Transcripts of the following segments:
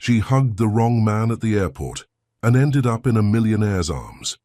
She hugged the wrong man at the airport and ended up in a millionaire's arms.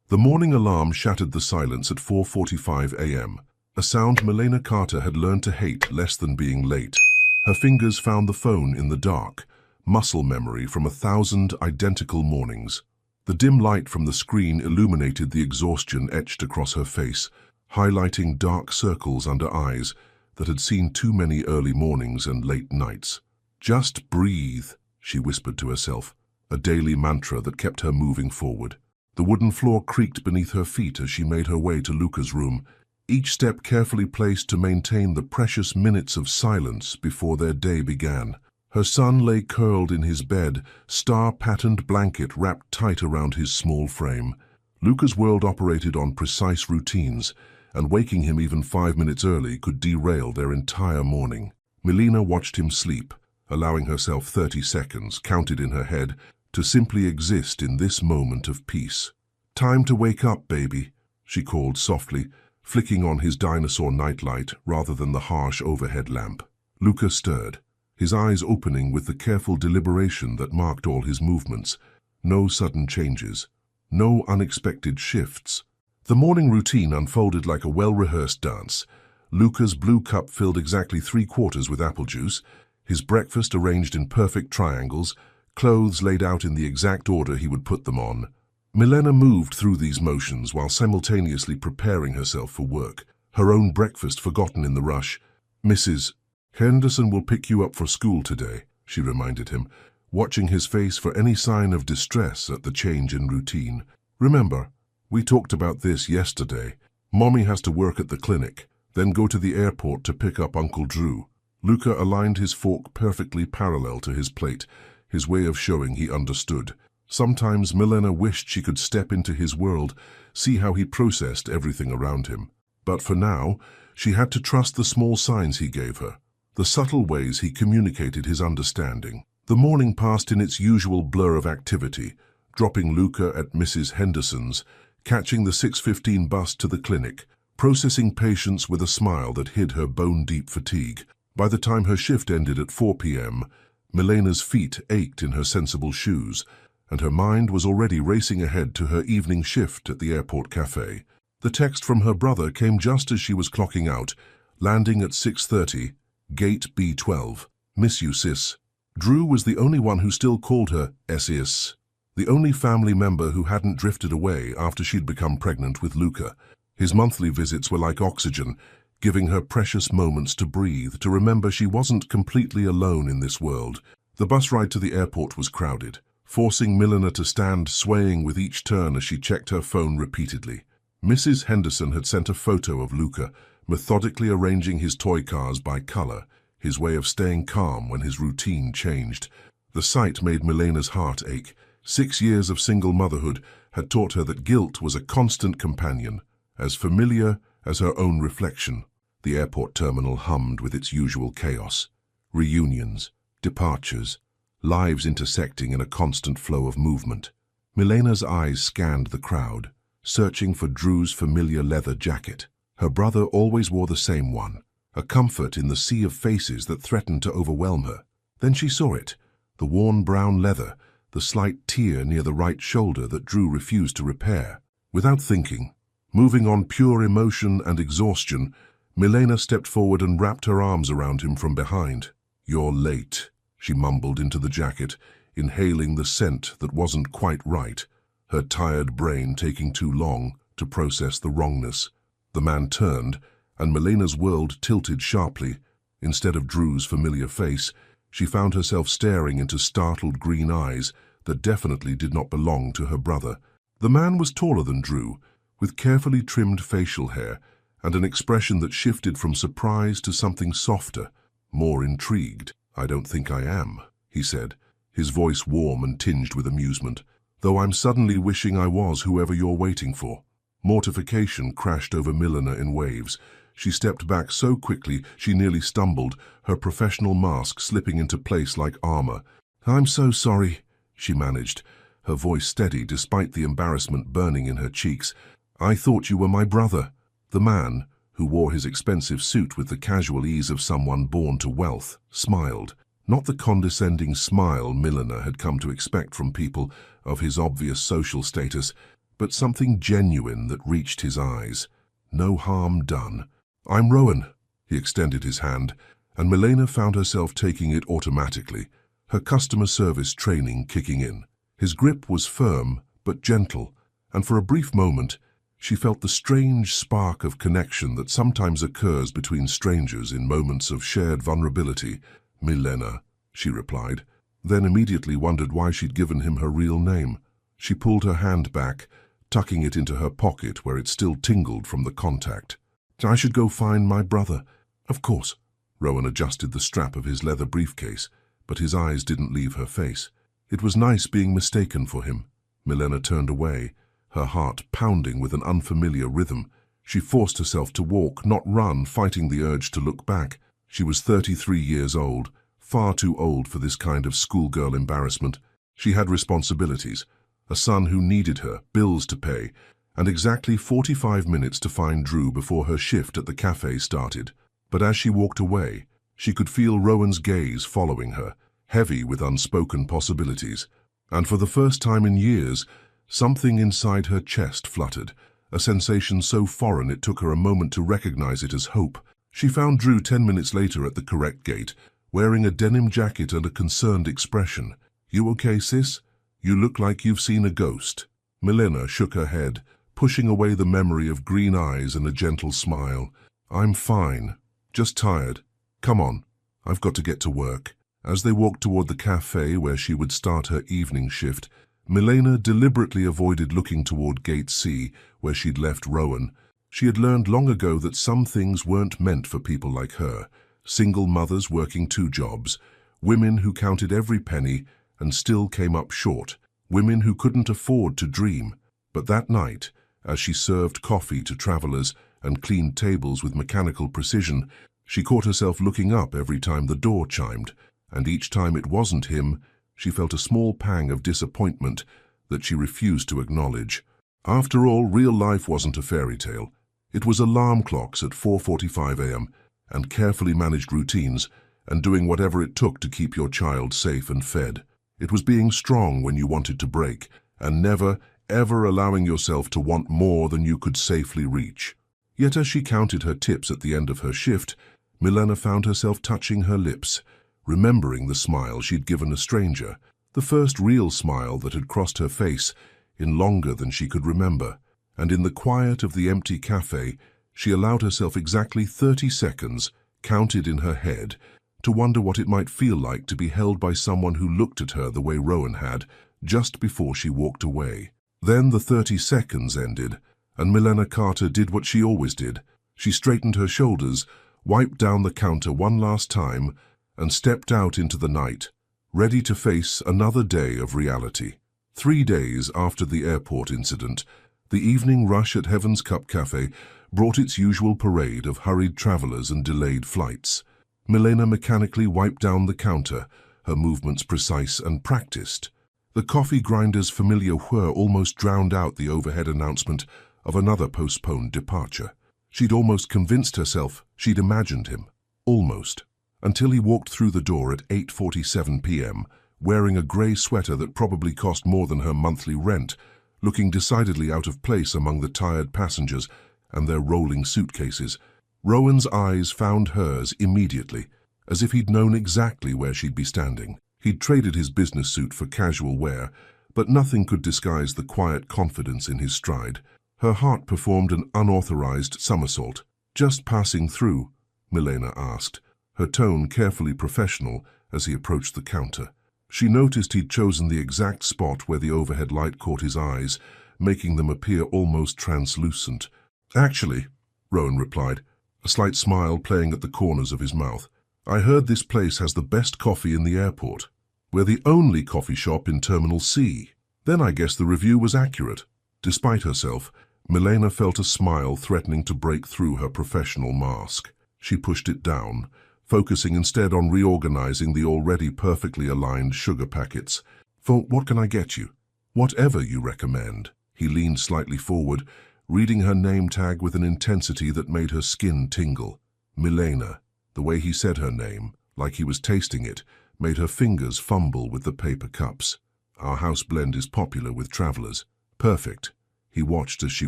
The morning alarm shattered the silence at 4:45 a.m., a sound Milena Carter had learned to hate less than being late. Her fingers found the phone in the dark, muscle memory from 1,000 identical mornings. The dim light from the screen illuminated the exhaustion etched across her face, highlighting dark circles under eyes that had seen too many early mornings and late nights. "Just breathe," she whispered to herself, a daily mantra that kept her moving forward. The wooden floor creaked beneath her feet as she made her way to Luca's room, each step carefully placed to maintain the precious minutes of silence before their day began. Her son lay curled in his bed, star-patterned blanket wrapped tight around his small frame. Luca's world operated on precise routines, and waking him even 5 minutes early could derail their entire morning. Milena watched him sleep, allowing herself 30 seconds, counted in her head, to simply exist in this moment of peace. "Time to wake up, baby," she called softly, flicking on his dinosaur nightlight rather than the harsh overhead lamp. Luca stirred, his eyes opening with the careful deliberation that marked all his movements. No sudden changes, no unexpected shifts. The morning routine unfolded like a well-rehearsed dance. Luca's blue cup filled exactly 3/4 with apple juice, his breakfast arranged in perfect triangles, clothes laid out in the exact order he would put them on. Milena moved through these motions while simultaneously preparing herself for work, her own breakfast forgotten in the rush. "Mrs. Henderson will pick you up for school today," she reminded him, watching his face for any sign of distress at the change in routine. "Remember, we talked about this yesterday. Mommy has to work at the clinic, then go to the airport to pick up Uncle Drew." Luca aligned his fork perfectly parallel to his plate, his way of showing he understood. Sometimes Milena wished she could step into his world, see how he processed everything around him. But for now, she had to trust the small signs he gave her, the subtle ways he communicated his understanding. The morning passed in its usual blur of activity, dropping Luca at Mrs. Henderson's, catching the 6:15 bus to the clinic, processing patients with a smile that hid her bone-deep fatigue. By the time her shift ended at 4 p.m., Milena's feet ached in her sensible shoes, and her mind was already racing ahead to her evening shift at the airport cafe. The text from her brother came just as she was clocking out, landing at 6:30, Gate B12. "Miss you, sis." Drew was the only one who still called her sis, the only family member who hadn't drifted away after she'd become pregnant with Luca. His monthly visits were like oxygen, giving her precious moments to breathe, to remember she wasn't completely alone in this world. The bus ride to the airport was crowded, forcing Milena to stand swaying with each turn as she checked her phone repeatedly. Mrs. Henderson had sent a photo of Luca, methodically arranging his toy cars by color, his way of staying calm when his routine changed. The sight made Milena's heart ache. 6 years of single motherhood had taught her that guilt was a constant companion, as familiar as her own reflection. The airport terminal hummed with its usual chaos. Reunions, departures, lives intersecting in a constant flow of movement. Milena's eyes scanned the crowd, searching for Drew's familiar leather jacket. Her brother always wore the same one, a comfort in the sea of faces that threatened to overwhelm her. Then she saw it, the worn brown leather, the slight tear near the right shoulder that Drew refused to repair. Without thinking, moving on pure emotion and exhaustion, Milena stepped forward and wrapped her arms around him from behind. "You're late," she mumbled into the jacket, inhaling the scent that wasn't quite right, her tired brain taking too long to process the wrongness. The man turned, and Milena's world tilted sharply. Instead of Drew's familiar face, she found herself staring into startled green eyes that definitely did not belong to her brother. The man was taller than Drew, with carefully trimmed facial hair, and an expression that shifted from surprise to something softer, more intrigued. "I don't think I am," he said, his voice warm and tinged with amusement, "though I'm suddenly wishing I was whoever you're waiting for." Mortification crashed over Milena in waves. She stepped back so quickly she nearly stumbled, her professional mask slipping into place like armor. "I'm so sorry," she managed, her voice steady despite the embarrassment burning in her cheeks. "I thought you were my brother." The man, who wore his expensive suit with the casual ease of someone born to wealth, smiled. Not the condescending smile Millionaire had come to expect from people of his obvious social status, but something genuine that reached his eyes. No harm done. "I'm Rowan." He extended his hand, and Millionaire found herself taking it automatically, her customer service training kicking in. His grip was firm but gentle, and for a brief moment, she felt the strange spark of connection that sometimes occurs between strangers in moments of shared vulnerability. "Millionaire," she replied, then immediately wondered why she'd given him her real name. She pulled her hand back, tucking it into her pocket where it still tingled from the contact. "I should go find my brother." "Of course." Rowan adjusted the strap of his leather briefcase, but his eyes didn't leave her face. It was nice being mistaken for him. Millionaire turned away, her heart pounding with an unfamiliar rhythm. She forced herself to walk, not run, fighting the urge to look back. She was 33 years old, far too old for this kind of schoolgirl embarrassment. She had responsibilities, a son who needed her, bills to pay, and exactly 45 minutes to find Drew before her shift at the cafe started. But as she walked away, she could feel Rowan's gaze following her, heavy with unspoken possibilities. And for the first time in years, something inside her chest fluttered, a sensation so foreign it took her a moment to recognize it as hope. She found Drew 10 minutes later at the correct gate, wearing a denim jacket and a concerned expression. "You okay, sis? You look like you've seen a ghost." Millionaire shook her head, pushing away the memory of green eyes and a gentle smile. "I'm fine. Just tired. Come on, I've got to get to work." As they walked toward the cafe where she would start her evening shift, Millionaire deliberately avoided looking toward Gate C, where she'd left Rowan. She had learned long ago that some things weren't meant for people like her. Single mothers working 2 jobs, women who counted every penny and still came up short, women who couldn't afford to dream. But that night, as she served coffee to travelers and cleaned tables with mechanical precision, she caught herself looking up every time the door chimed, and each time it wasn't him, she felt a small pang of disappointment that she refused to acknowledge. After all, real life wasn't a fairy tale. It was alarm clocks at 4:45 a.m. and carefully managed routines and doing whatever it took to keep your child safe and fed. It was being strong when you wanted to break and never, ever allowing yourself to want more than you could safely reach. Yet as she counted her tips at the end of her shift, Millionaire found herself touching her lips, remembering the smile she'd given a stranger, the first real smile that had crossed her face in longer than she could remember. And in the quiet of the empty cafe, she allowed herself exactly 30 seconds, counted in her head, to wonder what it might feel like to be held by someone who looked at her the way Rowan had, just before she walked away. Then the 30 seconds ended, and Millionaire Carter did what she always did. She straightened her shoulders, wiped down the counter one last time, and stepped out into the night, ready to face another day of reality. 3 days after the airport incident, the evening rush at Heaven's Cup Cafe brought its usual parade of hurried travelers and delayed flights. Millionaire mechanically wiped down the counter, her movements precise and practiced. The coffee grinder's familiar whir almost drowned out the overhead announcement of another postponed departure. She'd almost convinced herself she'd imagined him. Almost. Until he walked through the door at 8:47 p.m., wearing a grey sweater that probably cost more than her monthly rent, looking decidedly out of place among the tired passengers and their rolling suitcases. Rowan's eyes found hers immediately, as if he'd known exactly where she'd be standing. He'd traded his business suit for casual wear, but nothing could disguise the quiet confidence in his stride. Her heart performed an unauthorized somersault. "Just passing through?" Millionaire asked, her tone carefully professional as he approached the counter. She noticed he'd chosen the exact spot where the overhead light caught his eyes, making them appear almost translucent. "Actually," Rowan replied, a slight smile playing at the corners of his mouth, "I heard this place has the best coffee in the airport. We're the only coffee shop in Terminal C." Then I guess the review was accurate. Despite herself, Millionaire felt a smile threatening to break through her professional mask. She pushed it down, focusing instead on reorganizing the already perfectly aligned sugar packets. "For what can I get you?" "Whatever you recommend." He leaned slightly forward, reading her name tag with an intensity that made her skin tingle. Millionaire. The way he said her name, like he was tasting it, made her fingers fumble with the paper cups. Our house blend is popular with travelers. Perfect. He watched as she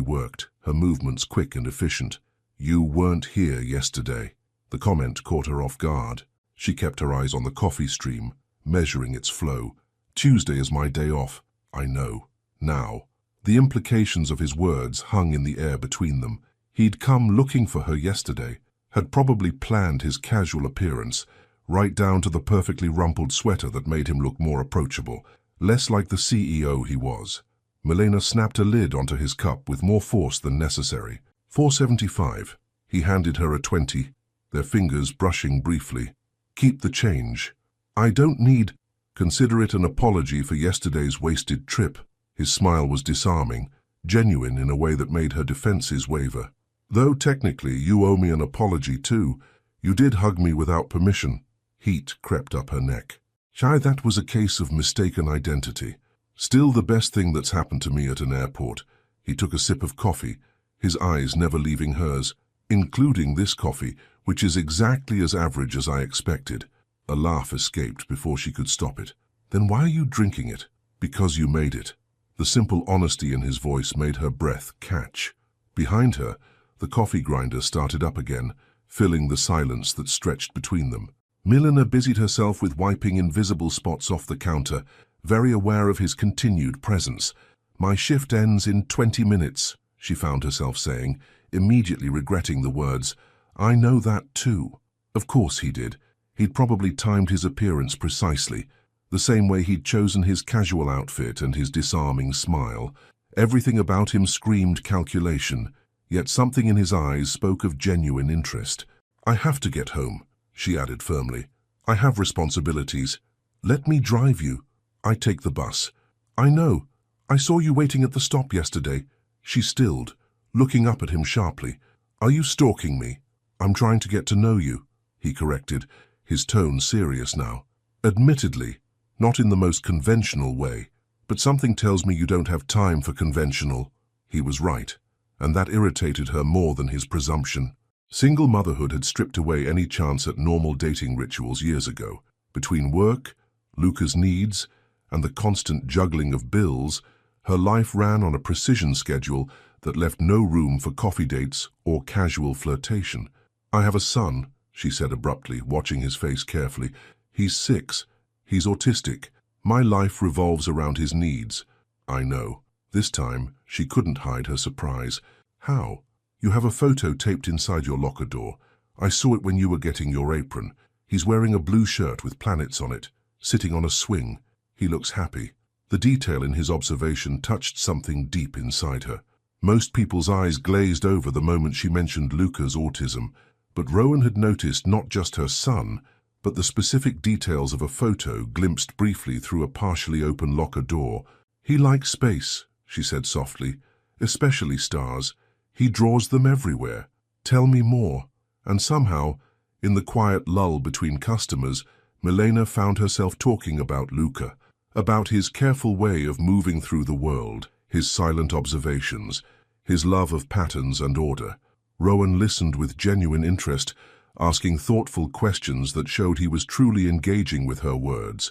worked, her movements quick and efficient. You weren't here yesterday. The comment caught her off guard. She kept her eyes on the coffee stream, measuring its flow. Tuesday is my day off. I know. Now. The implications of his words hung in the air between them. He'd come looking for her yesterday, had probably planned his casual appearance, right down to the perfectly rumpled sweater that made him look more approachable, less like the CEO he was. Milena snapped a lid onto his cup with more force than necessary. $4.75. He handed her a 20, their fingers brushing briefly. Keep the change. I don't need. Consider it an apology for yesterday's wasted trip. His smile was disarming, genuine in a way that made her defenses waver. Though technically you owe me an apology too. You did hug me without permission. Heat crept up her neck. Shy, that was a case of mistaken identity. Still the best thing that's happened to me at an airport. He took a sip of coffee, his eyes never leaving hers, including this coffee, which is exactly as average as I expected. A laugh escaped before she could stop it. Then why are you drinking it? Because you made it. The simple honesty in his voice made her breath catch. Behind her, the coffee grinder started up again, filling the silence that stretched between them. Millionaire busied herself with wiping invisible spots off the counter, very aware of his continued presence. My shift ends in 20 minutes, she found herself saying, immediately regretting the words. I know that too. Of course he did. He'd probably timed his appearance precisely, the same way he'd chosen his casual outfit and his disarming smile. Everything about him screamed calculation, yet something in his eyes spoke of genuine interest. I have to get home, she added firmly. I have responsibilities. Let me drive you. I take the bus. I know. I saw you waiting at the stop yesterday. She stilled, looking up at him sharply. Are you stalking me? I'm trying to get to know you, he corrected, his tone serious now. Admittedly, not in the most conventional way, but something tells me you don't have time for conventional. He was right, and that irritated her more than his presumption. Single motherhood had stripped away any chance at normal dating rituals years ago. Between work, Luca's needs, and the constant juggling of bills, her life ran on a precision schedule that left no room for coffee dates or casual flirtation. I have a son, she said abruptly, watching his face carefully. He's 6. He's autistic. My life revolves around his needs. I know. This time, she couldn't hide her surprise. How? You have a photo taped inside your locker door. I saw it when you were getting your apron. He's wearing a blue shirt with planets on it, sitting on a swing. He looks happy. The detail in his observation touched something deep inside her. Most people's eyes glazed over the moment she mentioned Luca's autism, but Rowan had noticed not just her son, but the specific details of a photo glimpsed briefly through a partially open locker door. He likes space, she said softly, especially stars. He draws them everywhere. Tell me more. And somehow, in the quiet lull between customers, Milena found herself talking about Luca, about his careful way of moving through the world, his silent observations, his love of patterns and order. Rowan listened with genuine interest, asking thoughtful questions that showed he was truly engaging with her words.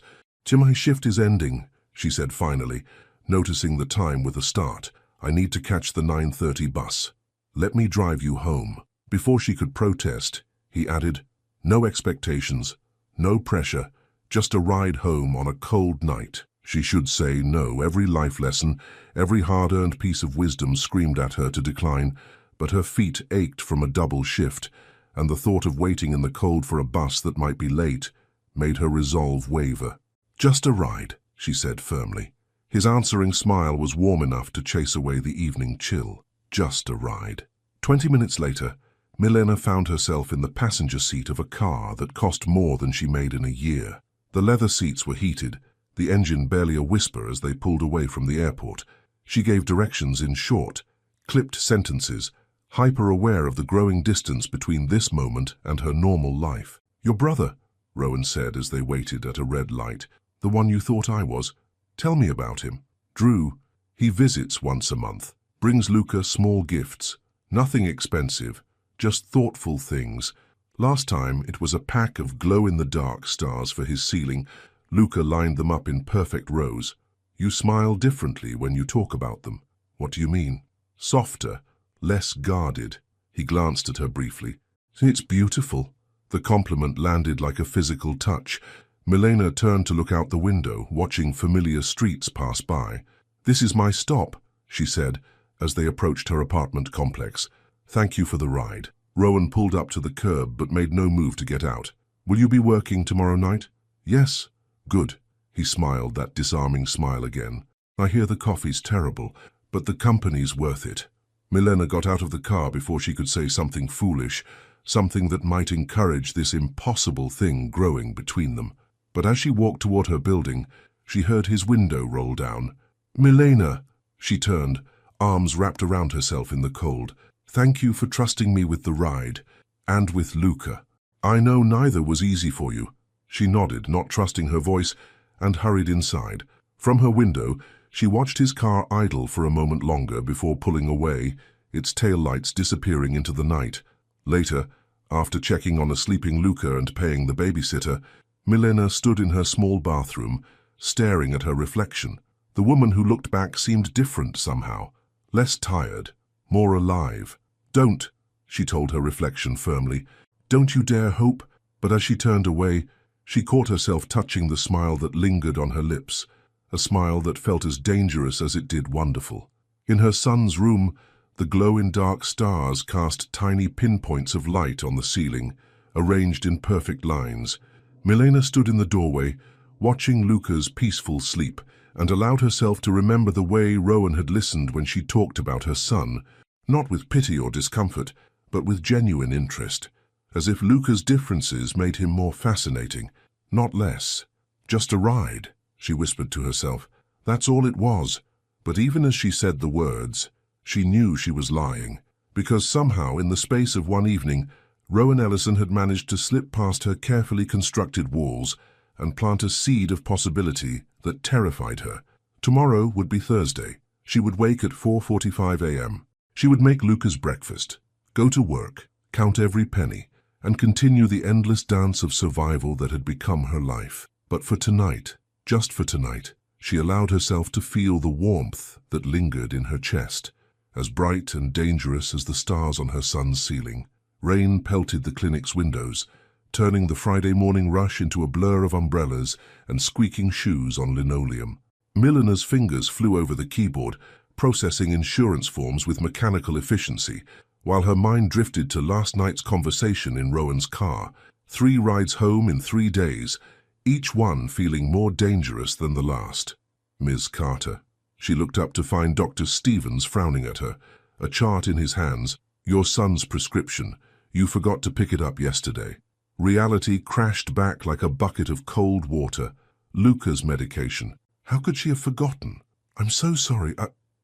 My shift is ending, she said finally, noticing the time with a start. I need to catch the 9:30 bus. Let me drive you home. Before she could protest, he added, no expectations, no pressure, just a ride home on a cold night. She should say no. Every life lesson, every hard-earned piece of wisdom screamed at her to decline, but her feet ached from a double shift, and the thought of waiting in the cold for a bus that might be late made her resolve waver. Just a ride, she said firmly. His answering smile was warm enough to chase away the evening chill. Just a ride. 20 minutes later, Milena found herself in the passenger seat of a car that cost more than she made in a year. The leather seats were heated, the engine barely a whisper as they pulled away from the airport. She gave directions in short, clipped sentences, hyper-aware of the growing distance between this moment and her normal life. Your brother, Rowan said as they waited at a red light. The one you thought I was. Tell me about him. Drew. He visits once a month. Brings Luca small gifts. Nothing expensive, just thoughtful things, Last time, it was a pack of glow-in-the-dark stars for his ceiling. Luca lined them up in perfect rows. You smile differently when you talk about them. What do you mean? Softer, less guarded. He glanced at her briefly. It's beautiful. The compliment landed like a physical touch. Milena turned to look out the window, watching familiar streets pass by. This is my stop, she said, as they approached her apartment complex. Thank you for the ride. Rowan pulled up to the curb but made no move to get out. Will you be working tomorrow night? Yes. Good. He smiled, that disarming smile again. I hear the coffee's terrible, but the company's worth it. Milena got out of the car before she could say something foolish, something that might encourage this impossible thing growing between them. But as she walked toward her building, she heard his window roll down. Milena! She turned, arms wrapped around herself in the cold. Thank you for trusting me with the ride, and with Luca. I know neither was easy for you. She nodded, not trusting her voice, and hurried inside. From her window, she watched his car idle for a moment longer before pulling away, its taillights disappearing into the night. Later, after checking on a sleeping Luca and paying the babysitter, Milena stood in her small bathroom, staring at her reflection. The woman who looked back seemed different somehow, less tired, more alive. Don't, she told her reflection firmly. Don't you dare hope. But as she turned away, she caught herself touching the smile that lingered on her lips, a smile that felt as dangerous as it did wonderful. In her son's room, the glow-in-dark stars cast tiny pinpoints of light on the ceiling, arranged in perfect lines. Milena stood in the doorway, watching Luca's peaceful sleep, and allowed herself to remember the way Rowan had listened when she talked about her son, not with pity or discomfort, but with genuine interest, as if Luca's differences made him more fascinating, not less. Just a ride, she whispered to herself. That's all it was. But even as she said the words, she knew she was lying, because somehow in the space of one evening, Rowan Ellison had managed to slip past her carefully constructed walls and plant a seed of possibility that terrified her. Tomorrow would be Thursday. She would wake at 4:45 a.m. She would make Luca's breakfast, go to work, count every penny, and continue the endless dance of survival that had become her life. But for tonight, just for tonight, she allowed herself to feel the warmth that lingered in her chest, as bright and dangerous as the stars on her son's ceiling. Rain pelted the clinic's windows, turning the Friday morning rush into a blur of umbrellas and squeaking shoes on linoleum. Milena's fingers flew over the keyboard, processing insurance forms with mechanical efficiency, while her mind drifted to last night's conversation in Rowan's car. 3 rides home in 3 days, each one feeling more dangerous than the last. Ms. Carter. She looked up to find Dr. Stevens frowning at her, a chart in his hands. Your son's prescription. You forgot to pick it up yesterday. Reality crashed back like a bucket of cold water. Luca's medication. How could she have forgotten? I'm so sorry.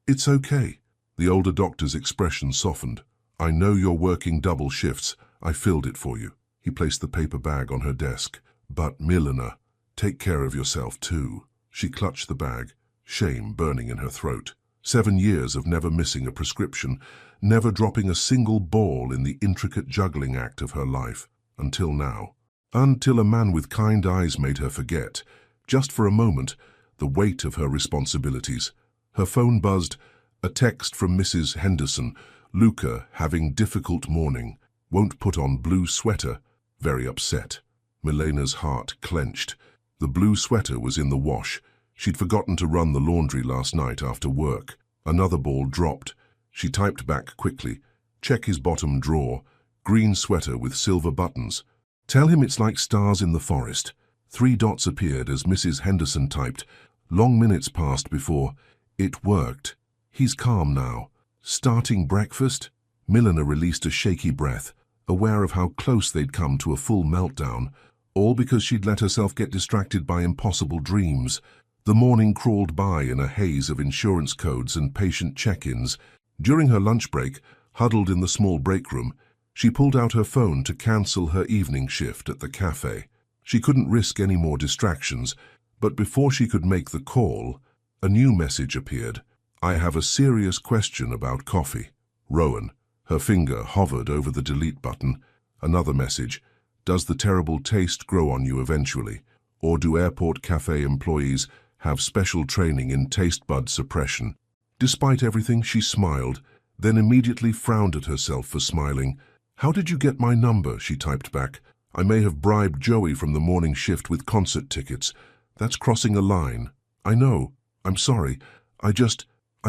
It's okay. The older doctor's expression softened. I know you're working double shifts. I filled it for you. He placed the paper bag on her desk. But Milena, take care of yourself too. She clutched the bag, shame burning in her throat. 7 years of never missing a prescription, never dropping a single ball in the intricate juggling act of her life. Until now. Until a man with kind eyes made her forget, just for a moment, the weight of her responsibilities. Her phone buzzed, a text from Mrs. Henderson. Luca, having difficult morning, won't put on blue sweater. Very upset. Milena's heart clenched. The blue sweater was in the wash. She'd forgotten to run the laundry last night after work. Another ball dropped. She typed back quickly. Check his bottom drawer. Green sweater with silver buttons. Tell him it's like stars in the forest. 3 dots appeared as Mrs. Henderson typed. Long minutes passed before. It worked. He's calm now. Starting breakfast? Milena released a shaky breath, aware of how close they'd come to a full meltdown, all because she'd let herself get distracted by impossible dreams. The morning crawled by in a haze of insurance codes and patient check-ins. During her lunch break, huddled in the small break room, she pulled out her phone to cancel her evening shift at the cafe. She couldn't risk any more distractions, but before she could make the call, a new message appeared. I have a serious question about coffee. Rowan. Her finger hovered over the delete button. Another message. Does the terrible taste grow on you eventually? Or do airport cafe employees have special training in taste bud suppression? Despite everything, she smiled, then immediately frowned at herself for smiling. How did you get my number? She typed back. I may have bribed Joey from the morning shift with concert tickets. That's crossing a line. I know. I'm sorry. I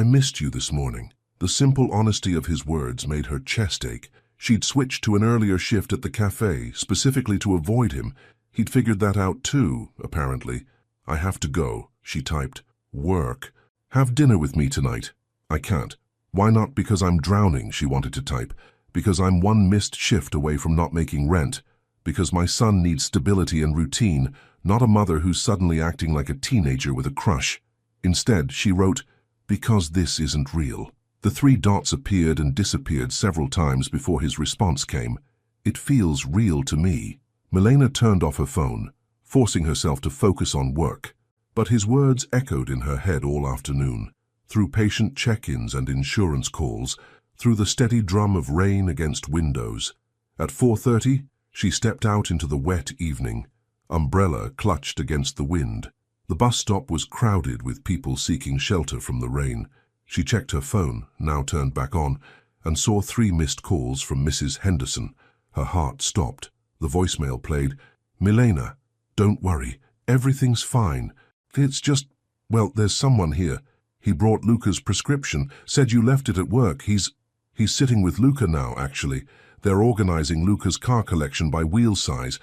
missed you this morning. The simple honesty of his words made her chest ache. She'd switched to an earlier shift at the cafe, specifically to avoid him. He'd figured that out too, apparently. I have to go, she typed. Work. Have dinner with me tonight. I can't. Why not? Because I'm drowning, she wanted to type. Because I'm one missed shift away from not making rent. Because my son needs stability and routine, not a mother who's suddenly acting like a teenager with a crush. Instead, she wrote, because this isn't real. The three dots appeared and disappeared several times before his response came. It feels real to me. Milena turned off her phone, forcing herself to focus on work. But his words echoed in her head all afternoon, through patient check-ins and insurance calls, through the steady drum of rain against windows. At 4:30, she stepped out into the wet evening, umbrella clutched against the wind. The bus stop was crowded with people seeking shelter from the rain. She checked her phone, now turned back on, and saw 3 missed calls from Mrs. Henderson. Her heart stopped. The voicemail played. Milena, don't worry. Everything's fine. It's just, well, there's someone here. He brought Luca's prescription, said you left it at work. He's sitting with Luca now, actually. They're organizing Luca's car collection by wheel size.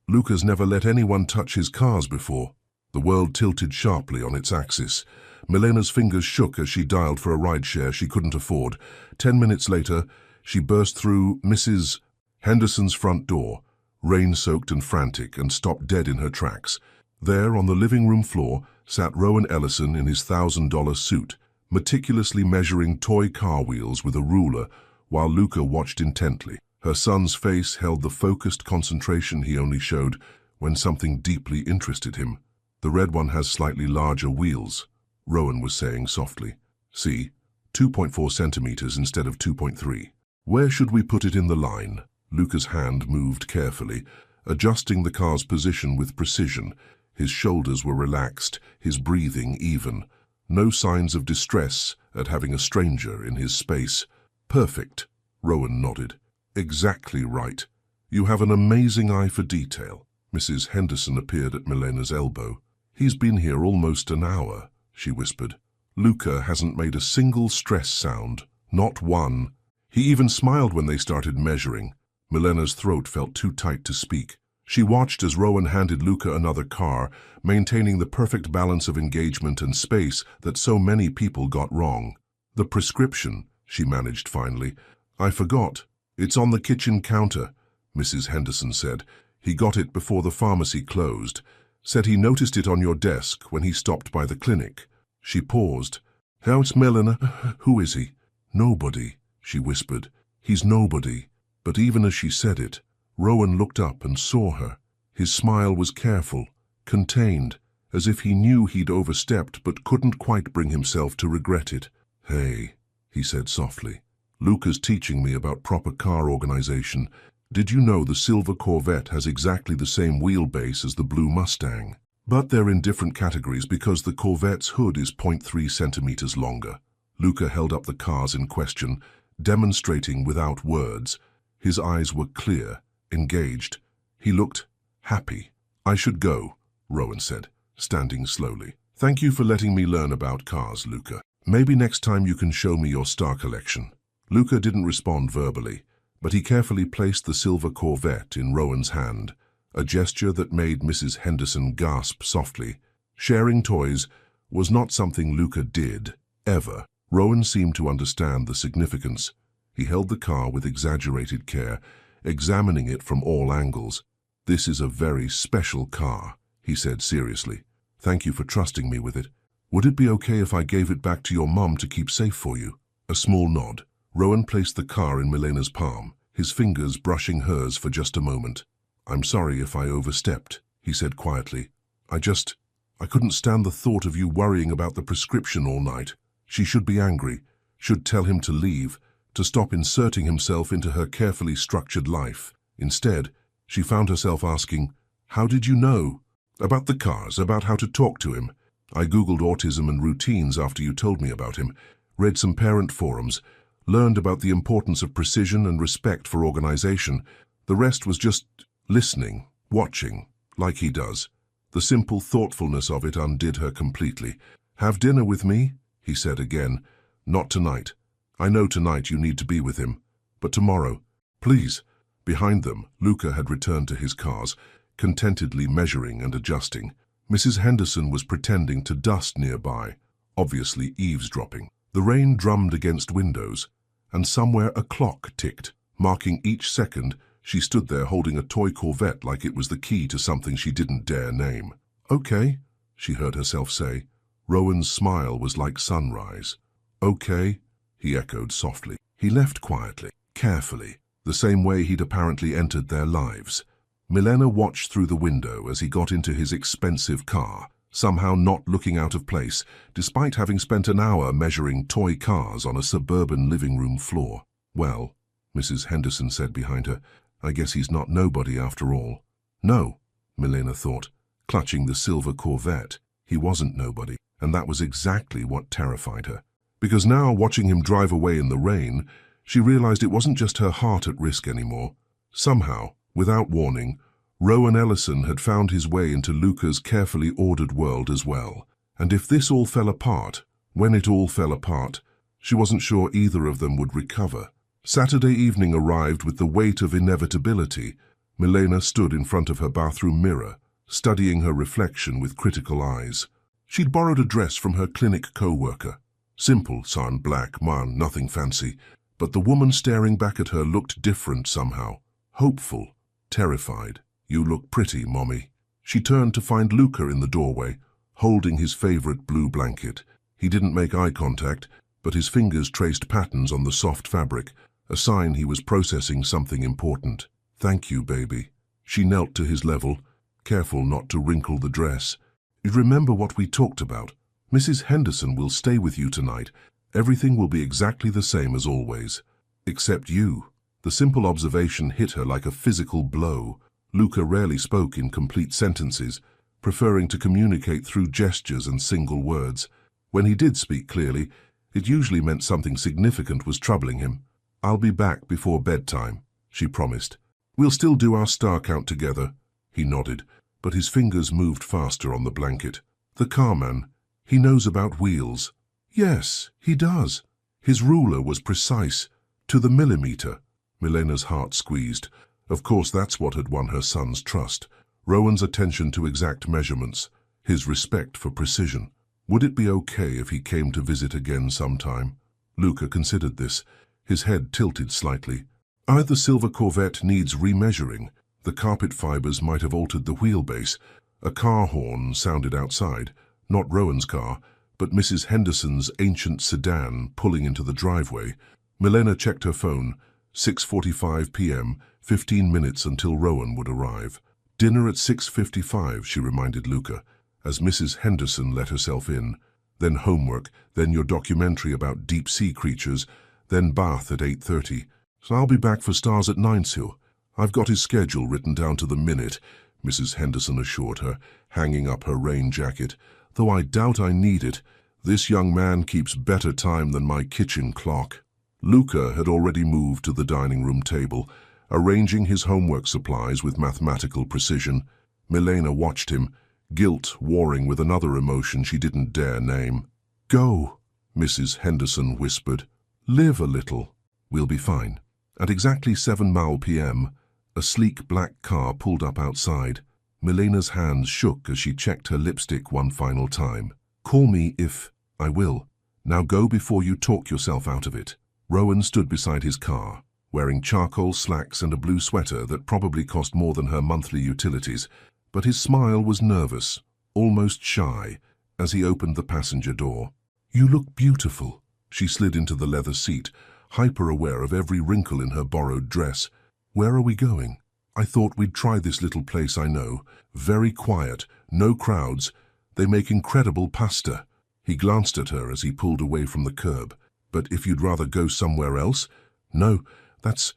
Luca's never let anyone touch his cars before. The world tilted sharply on its axis. Milena's fingers shook as she dialed for a rideshare she couldn't afford. 10 minutes later, she burst through Mrs. Henderson's front door, rain-soaked and frantic, and stopped dead in her tracks. There, on the living room floor, sat Rowan Ellison in his $1,000 suit, meticulously measuring toy car wheels with a ruler, while Luca watched intently. Her son's face held the focused concentration he only showed when something deeply interested him. The red one has slightly larger wheels, Rowan was saying softly. See, 2.4 centimeters instead of 2.3. Where should we put it in the line? Luca's hand moved carefully, adjusting the car's position with precision. His shoulders were relaxed, his breathing even. No signs of distress at having a stranger in his space. Perfect, Rowan nodded. Exactly right. You have an amazing eye for detail. Mrs. Henderson appeared at Milena's elbow. He's been here almost an hour, she whispered. Luca hasn't made a single stress sound, not one. He even smiled when they started measuring. Milena's throat felt too tight to speak. She watched as Rowan handed Luca another car, maintaining the perfect balance of engagement and space that so many people got wrong. The prescription, she managed finally. I forgot. It's on the kitchen counter, Mrs. Henderson said. He got it before the pharmacy closed. Said he noticed it on your desk when he stopped by the clinic. She paused. How's Milena? Who is he? Nobody, she whispered. He's nobody. But even as she said it, Rowan looked up and saw her. His smile was careful, contained, as if he knew he'd overstepped but couldn't quite bring himself to regret it. Hey, he said softly. Luca's teaching me about proper car organization. Did you know the silver Corvette has exactly the same wheelbase as the blue Mustang? But they're in different categories because the Corvette's hood is 0.3 centimeters longer. Luca held up the cars in question, demonstrating without words. His eyes were clear, engaged. He looked happy. I should go, Rowan said, standing slowly. Thank you for letting me learn about cars, Luca. Maybe next time you can show me your star collection. Luca didn't respond verbally, but he carefully placed the silver Corvette in Rowan's hand, a gesture that made Mrs. Henderson gasp softly. Sharing toys was not something Luca did, ever. Rowan seemed to understand the significance. He held the car with exaggerated care, examining it from all angles. This is a very special car, he said seriously. Thank you for trusting me with it. Would it be okay if I gave it back to your mum to keep safe for you? A small nod. Rowan placed the car in Milena's palm, his fingers brushing hers for just a moment. I'm sorry if I overstepped, he said quietly. I couldn't stand the thought of you worrying about the prescription all night. She should be angry, should tell him to leave, to stop inserting himself into her carefully structured life. Instead, she found herself asking, "How did you know?" "About the cars, about how to talk to him. I googled autism and routines after you told me about him, read some parent forums, learned about the importance of precision and respect for organization. The rest was just listening, watching, like he does." The simple thoughtfulness of it undid her completely. "Have dinner with me?" he said again. "Not tonight. I know tonight you need to be with him. But tomorrow, please." Behind them, Luca had returned to his cars, contentedly measuring and adjusting. Mrs. Henderson was pretending to dust nearby, obviously eavesdropping. The rain drummed against windows, and somewhere a clock ticked, marking each second. She stood there holding a toy Corvette like it was the key to something she didn't dare name. "Okay," she heard herself say. Rowan's smile was like sunrise. "Okay," he echoed softly. He left quietly, carefully, the same way he'd apparently entered their lives. Milena watched through the window as he got into his expensive car, somehow not looking out of place, despite having spent an hour measuring toy cars on a suburban living room floor. "Well," Mrs. Henderson said behind her, "I guess he's not nobody after all." No, Milena thought, clutching the silver Corvette. He wasn't nobody, and that was exactly what terrified her. Because now, watching him drive away in the rain, she realized it wasn't just her heart at risk anymore. Somehow, without warning, Rowan Ellison had found his way into Luca's carefully ordered world as well. And if this all fell apart, when it all fell apart, she wasn't sure either of them would recover. Saturday evening arrived with the weight of inevitability. Milena stood in front of her bathroom mirror, studying her reflection with critical eyes. She'd borrowed a dress from her clinic co-worker. Simple, sun, black, man, nothing fancy. But the woman staring back at her looked different somehow. Hopeful, terrified. "You look pretty, Mommy." She turned to find Luca in the doorway, holding his favorite blue blanket. He didn't make eye contact, but his fingers traced patterns on the soft fabric, a sign he was processing something important. "Thank you, baby." She knelt to his level, careful not to wrinkle the dress. "You remember what we talked about? Mrs. Henderson will stay with you tonight. Everything will be exactly the same as always. Except you." The simple observation hit her like a physical blow. Luca rarely spoke in complete sentences, preferring to communicate through gestures and single words. When he did speak clearly, it usually meant something significant was troubling him. "I'll be back before bedtime," she promised. "We'll still do our star count together." He nodded, but his fingers moved faster on the blanket. "The carman, he knows about wheels." "Yes, he does." His ruler was precise, to the millimeter. Milena's heart squeezed. Of course, that's what had won her son's trust. Rowan's attention to exact measurements, his respect for precision. Would it be okay if he came to visit again sometime? Luca considered this, his head tilted slightly. Either silver Corvette needs remeasuring. The carpet fibers might have altered the wheelbase. A car horn sounded outside, not Rowan's car, but Mrs. Henderson's ancient sedan pulling into the driveway. Milena checked her phone. 6:45 p.m., 15 minutes until Rowan would arrive. "Dinner at 6:55, she reminded Luca, as Mrs. Henderson let herself in. "Then homework, then your documentary about deep-sea creatures, then bath at 8:30. So I'll be back for stars at Nineshill. I've got his schedule written down to the minute," Mrs. Henderson assured her, hanging up her rain jacket. "Though I doubt I need it. This young man keeps better time than my kitchen clock." Luca had already moved to the dining room table, arranging his homework supplies with mathematical precision. Milena watched him, guilt warring with another emotion she didn't dare name. "Go," Mrs. Henderson whispered. "Live a little. We'll be fine." At exactly 7 p.m., a sleek black car pulled up outside. Milena's hands shook as she checked her lipstick one final time. "Call me if I will. Now go before you talk yourself out of it." Rowan stood beside his car, wearing charcoal slacks and a blue sweater that probably cost more than her monthly utilities, but his smile was nervous, almost shy, as he opened the passenger door. "You look beautiful." She slid into the leather seat, hyper-aware of every wrinkle in her borrowed dress. "Where are we going?" "I thought we'd try this little place I know. Very quiet, no crowds. They make incredible pasta." He glanced at her as he pulled away from the curb. "But if you'd rather go somewhere else, No, that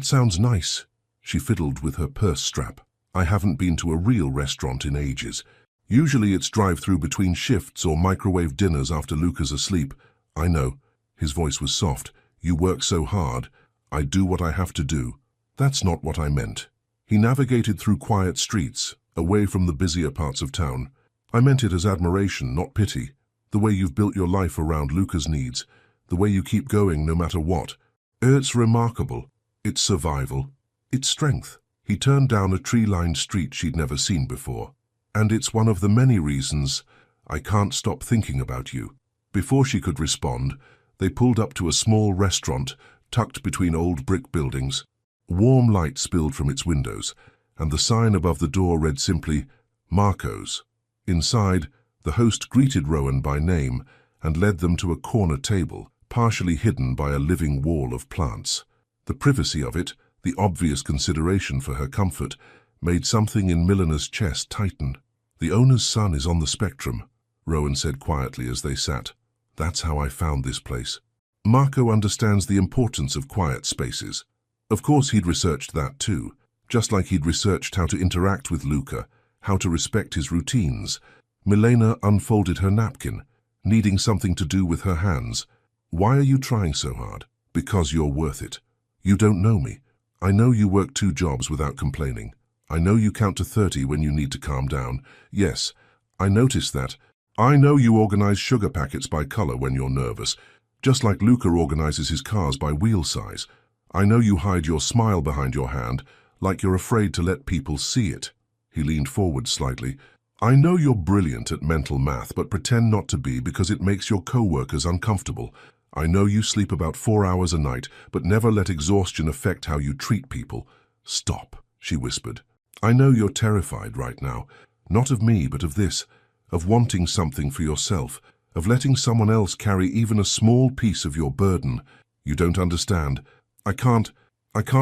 sounds nice. She fiddled with her purse strap. I haven't been to a real restaurant in ages. Usually it's drive-through between shifts or microwave dinners after Luca's asleep. I know. His voice was soft. You work so hard. I do what I have to do. That's not what I meant. He navigated through quiet streets, away from the busier parts of town. I meant it as admiration, not pity. The way you've built your life around Luca's needs. The way you keep going no matter what. It's remarkable. It's survival. It's strength. He turned down a tree-lined street she'd never seen before. And it's one of the many reasons I can't stop thinking about you. Before she could respond, they pulled up to a small restaurant tucked between old brick buildings. Warm light spilled from its windows, and the sign above the door read simply, Marco's. Inside, the host greeted Rowan by name and led them to a corner table, partially hidden by a living wall of plants. The privacy of it, the obvious consideration for her comfort, made something in Millionaires' chest tighten. The owner's son is on the spectrum, Rowan said quietly as they sat. That's how I found this place. Marco understands the importance of quiet spaces. Of course he'd researched that too, just like he'd researched how to interact with Luca, how to respect his routines. Milena unfolded her napkin, needing something to do with her hands. Why are you trying so hard? Because you're worth it. You don't know me. I know you work 2 jobs without complaining. I know you count to 30 when you need to calm down. Yes, I noticed that. I know you organize sugar packets by color when you're nervous, just like Luca organizes his cars by wheel size. I know you hide your smile behind your hand, like you're afraid to let people see it. He leaned forward slightly. I know you're brilliant at mental math, but pretend not to be because it makes your co-workers uncomfortable. I know you sleep about 4 hours a night, but never let exhaustion affect how you treat people. Stop, she whispered. I know you're terrified right now, not of me, but of this, of wanting something for yourself, of letting someone else carry even a small piece of your burden. You don't understand. I can't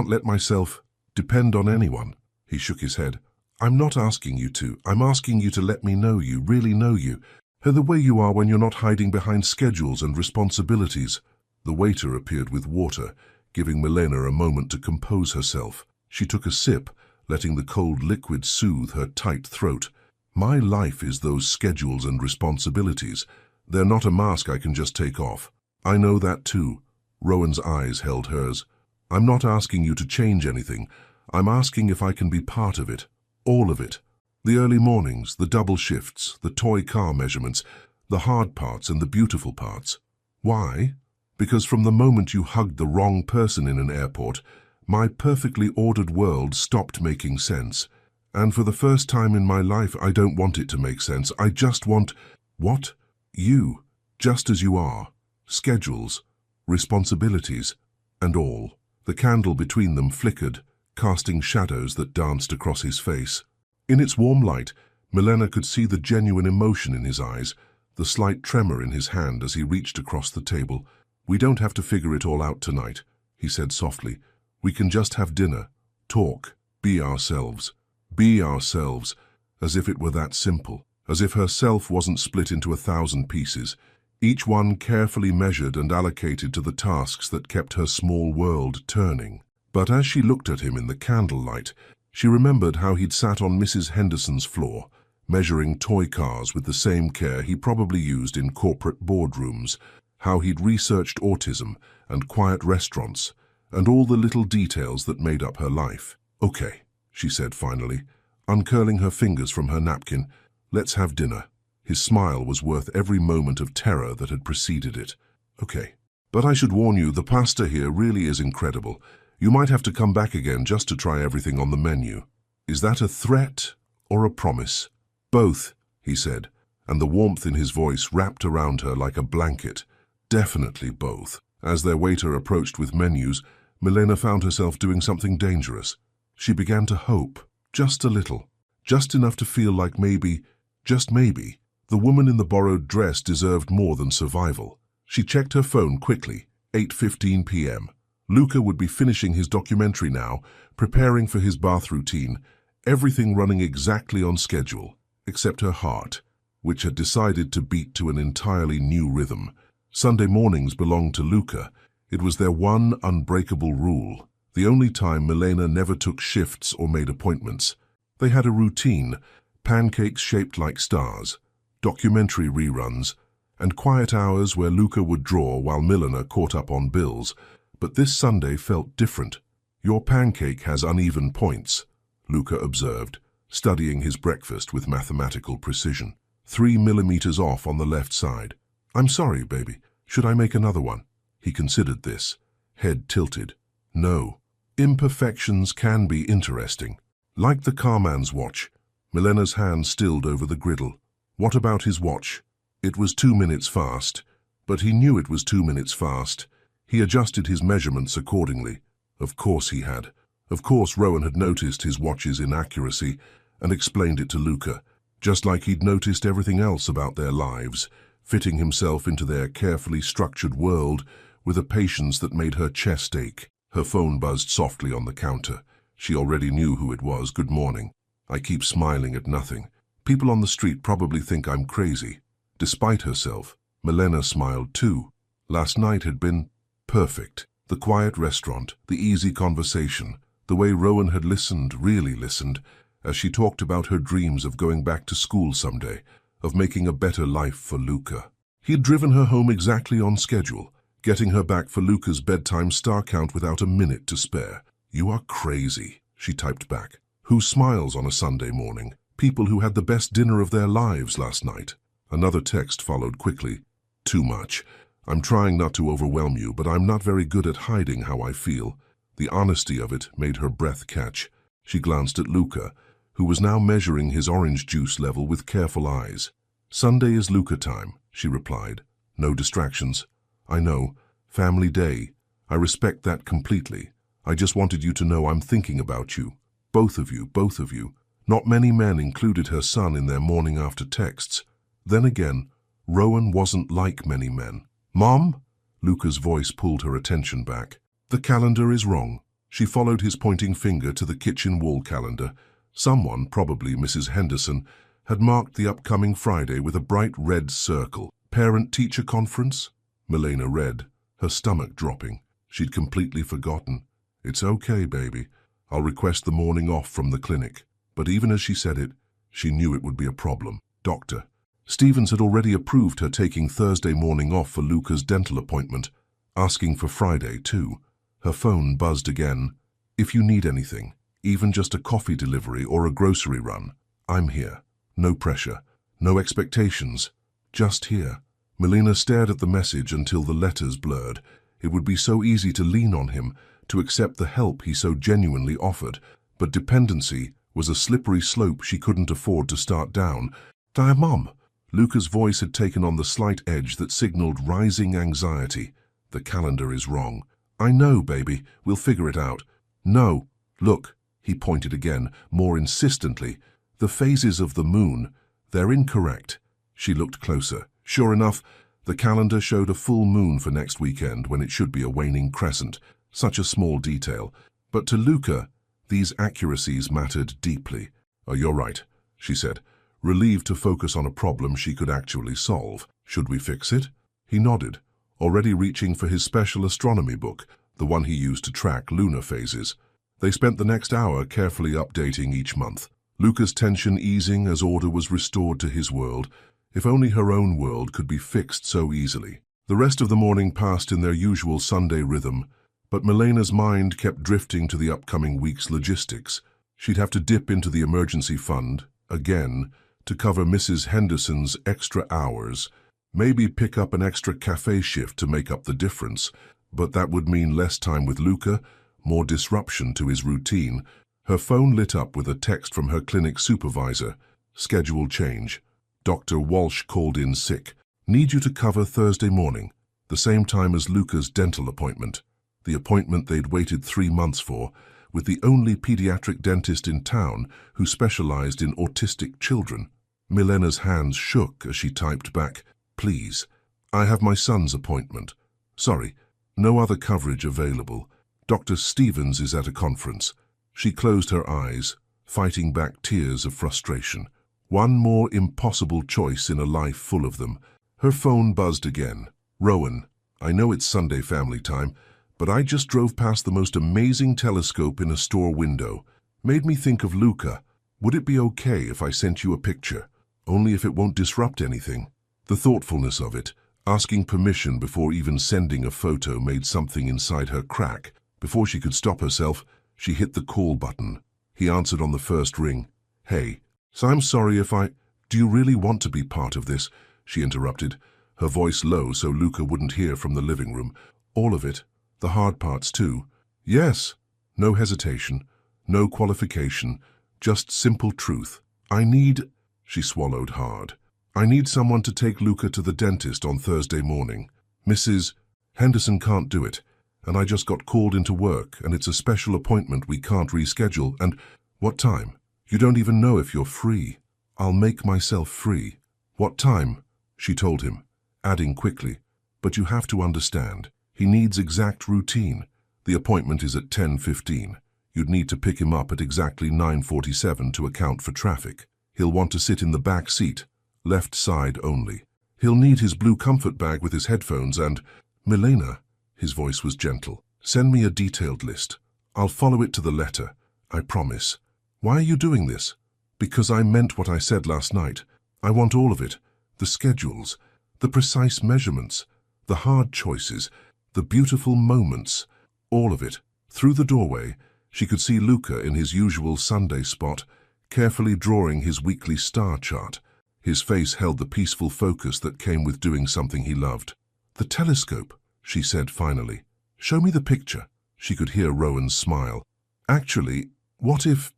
let myself depend on anyone. He shook his head. I'm not asking you to. I'm asking you to let me know you, really know you. The way you are when you're not hiding behind schedules and responsibilities. The waiter appeared with water, giving Milena a moment to compose herself. She took a sip, letting the cold liquid soothe her tight throat. My life is those schedules and responsibilities. They're not a mask I can just take off. I know that too. Rowan's eyes held hers. I'm not asking you to change anything. I'm asking if I can be part of it. All of it. The early mornings, the double shifts, the toy car measurements, the hard parts and the beautiful parts. Why? Because from the moment you hugged the wrong person in an airport, my perfectly ordered world stopped making sense. And for the first time in my life, I don't want it to make sense. I just want... What? You. Just as you are. Schedules, responsibilities, and all. The candle between them flickered, casting shadows that danced across his face. In its warm light, Milena could see the genuine emotion in his eyes, the slight tremor in his hand as he reached across the table. We don't have to figure it all out tonight, he said softly. We can just have dinner, talk, be ourselves. Be ourselves, as if it were that simple, as if herself wasn't split into 1,000 pieces, each one carefully measured and allocated to the tasks that kept her small world turning. But as she looked at him in the candlelight, she remembered how he'd sat on Mrs. Henderson's floor, measuring toy cars with the same care he probably used in corporate boardrooms, how he'd researched autism and quiet restaurants, and all the little details that made up her life. Okay, she said finally, uncurling her fingers from her napkin. Let's have dinner. His smile was worth every moment of terror that had preceded it. Okay. But I should warn you, the pasta here really is incredible. You might have to come back again just to try everything on the menu. Is that a threat or a promise? Both, he said, and the warmth in his voice wrapped around her like a blanket. Definitely both. As their waiter approached with menus, Milena found herself doing something dangerous. She began to hope, just a little, just enough to feel like maybe, just maybe, the woman in the borrowed dress deserved more than survival. She checked her phone quickly, 8:15 p.m. Luca would be finishing his documentary now, preparing for his bath routine, everything running exactly on schedule, except her heart, which had decided to beat to an entirely new rhythm. Sunday mornings belonged to Luca. It was their one unbreakable rule, the only time Milena never took shifts or made appointments. They had a routine, pancakes shaped like stars, documentary reruns, and quiet hours where Luca would draw while Millionaire caught up on bills. But this Sunday felt different. "Your pancake has uneven points," Luca observed, studying his breakfast with mathematical precision. 3 millimeters off on the left side. "I'm sorry, baby. Should I make another one?" He considered this, head tilted. No. Imperfections can be interesting. Like the carman's watch, Milena's hand stilled over the griddle. What about his watch? It was 2 minutes fast, but he knew it was 2 minutes fast. He adjusted his measurements accordingly. Of course he had. Of course Rowan had noticed his watch's inaccuracy and explained it to Luca, just like he'd noticed everything else about their lives, fitting himself into their carefully structured world with a patience that made her chest ache. Her phone buzzed softly on the counter. She already knew who it was. "Good morning. I keep smiling at nothing. People on the street probably think I'm crazy." Despite herself, Milena smiled too. Last night had been perfect. The quiet restaurant, the easy conversation, the way Rowan had listened, really listened, as she talked about her dreams of going back to school someday, of making a better life for Luca. He had driven her home exactly on schedule, getting her back for Luca's bedtime star count without a minute to spare. "You are crazy," she typed back. "Who smiles on a Sunday morning? People who had the best dinner of their lives last night." Another text followed quickly. "Too much. I'm trying not to overwhelm you, but I'm not very good at hiding how I feel." The honesty of it made her breath catch. She glanced at Luca, who was now measuring his orange juice level with careful eyes. "Sunday is Luca time," she replied. "No distractions." "I know. Family day. I respect that completely. I just wanted you to know I'm thinking about you. Both of you, both of you." Not many men included her son in their morning after texts. Then again, Rowan wasn't like many men. "Mom?" Luca's voice pulled her attention back. "The calendar is wrong." She followed his pointing finger to the kitchen wall calendar. Someone, probably Mrs. Henderson, had marked the upcoming Friday with a bright red circle. "Parent-teacher conference?" Milena read, her stomach dropping. She'd completely forgotten. "It's okay, baby. I'll request the morning off from the clinic." But even as she said it, she knew it would be a problem. Doctor Stevens had already approved her taking Thursday morning off for Luca's dental appointment, asking for Friday too. Her phone buzzed again. "If you need anything, even just a coffee delivery or a grocery run, I'm here. No pressure, no expectations, just here." Milena stared at the message until the letters blurred. It would be so easy to lean on him, to accept the help he so genuinely offered, but dependency was a slippery slope she couldn't afford to start down. "Dear Mom." Luca's voice had taken on the slight edge that signaled rising anxiety. "The calendar is wrong." "I know, baby. We'll figure it out." "No. Look." He pointed again, more insistently. "The phases of the moon, they're incorrect." She looked closer. Sure enough, the calendar showed a full moon for next weekend when it should be a waning crescent. Such a small detail. But to Luca, these accuracies mattered deeply. "Oh, you're right," she said, relieved to focus on a problem she could actually solve. "Should we fix it?" He nodded, already reaching for his special astronomy book, the one he used to track lunar phases. They spent the next hour carefully updating each month, Luca's tension easing as order was restored to his world. If only her own world could be fixed so easily. The rest of the morning passed in their usual Sunday rhythm, but Milena's mind kept drifting to the upcoming week's logistics. She'd have to dip into the emergency fund, again, to cover Mrs. Henderson's extra hours, maybe pick up an extra cafe shift to make up the difference, but that would mean less time with Luca, more disruption to his routine. Her phone lit up with a text from her clinic supervisor. "Schedule change. Dr. Walsh called in sick. Need you to cover Thursday morning, the same time as Luca's dental appointment." The appointment they'd waited 3 months for, with the only pediatric dentist in town who specialized in autistic children. Milena's hands shook as she typed back, "Please, I have my son's appointment. Sorry, no other coverage available. Dr. Stevens is at a conference." She closed her eyes, fighting back tears of frustration. One more impossible choice in a life full of them. Her phone buzzed again. "Rowan, I know it's Sunday family time, but I just drove past the most amazing telescope in a store window. Made me think of Luca. Would it be okay if I sent you a picture? Only if it won't disrupt anything. The thoughtfulness of it, asking permission before even sending a photo, made something inside her crack. Before she could stop herself, she hit the call button. He answered on the first ring. Hey, so I'm sorry if I... Do you really want to be part of this? She interrupted, her voice low so Luca wouldn't hear from the living room. All of it, the hard parts too. Yes. No hesitation, no qualification, just simple truth. I need... She swallowed hard. I need someone to take Luca to the dentist on Thursday morning. Mrs. Henderson can't do it, and I just got called into work, and it's a special appointment we can't reschedule, and... What time? You don't even know if you're free. I'll make myself free. What time? She told him, adding quickly, but you have to understand, he needs exact routine. The appointment is at 10:15. You'd need to pick him up at exactly 9:47 to account for traffic. He'll want to sit in the back seat, left side only. He'll need his blue comfort bag with his headphones and... Milena, his voice was gentle, send me a detailed list. I'll follow it to the letter, I promise. Why are you doing this? Because I meant what I said last night. I want all of it. The schedules, the precise measurements, the hard choices, the beautiful moments, all of it. Through the doorway, she could see Luca in his usual Sunday spot, carefully drawing his weekly star chart. His face held the peaceful focus that came with doing something he loved. The telescope, she said finally. Show me the picture. She could hear Rowan's smile. Actually, what if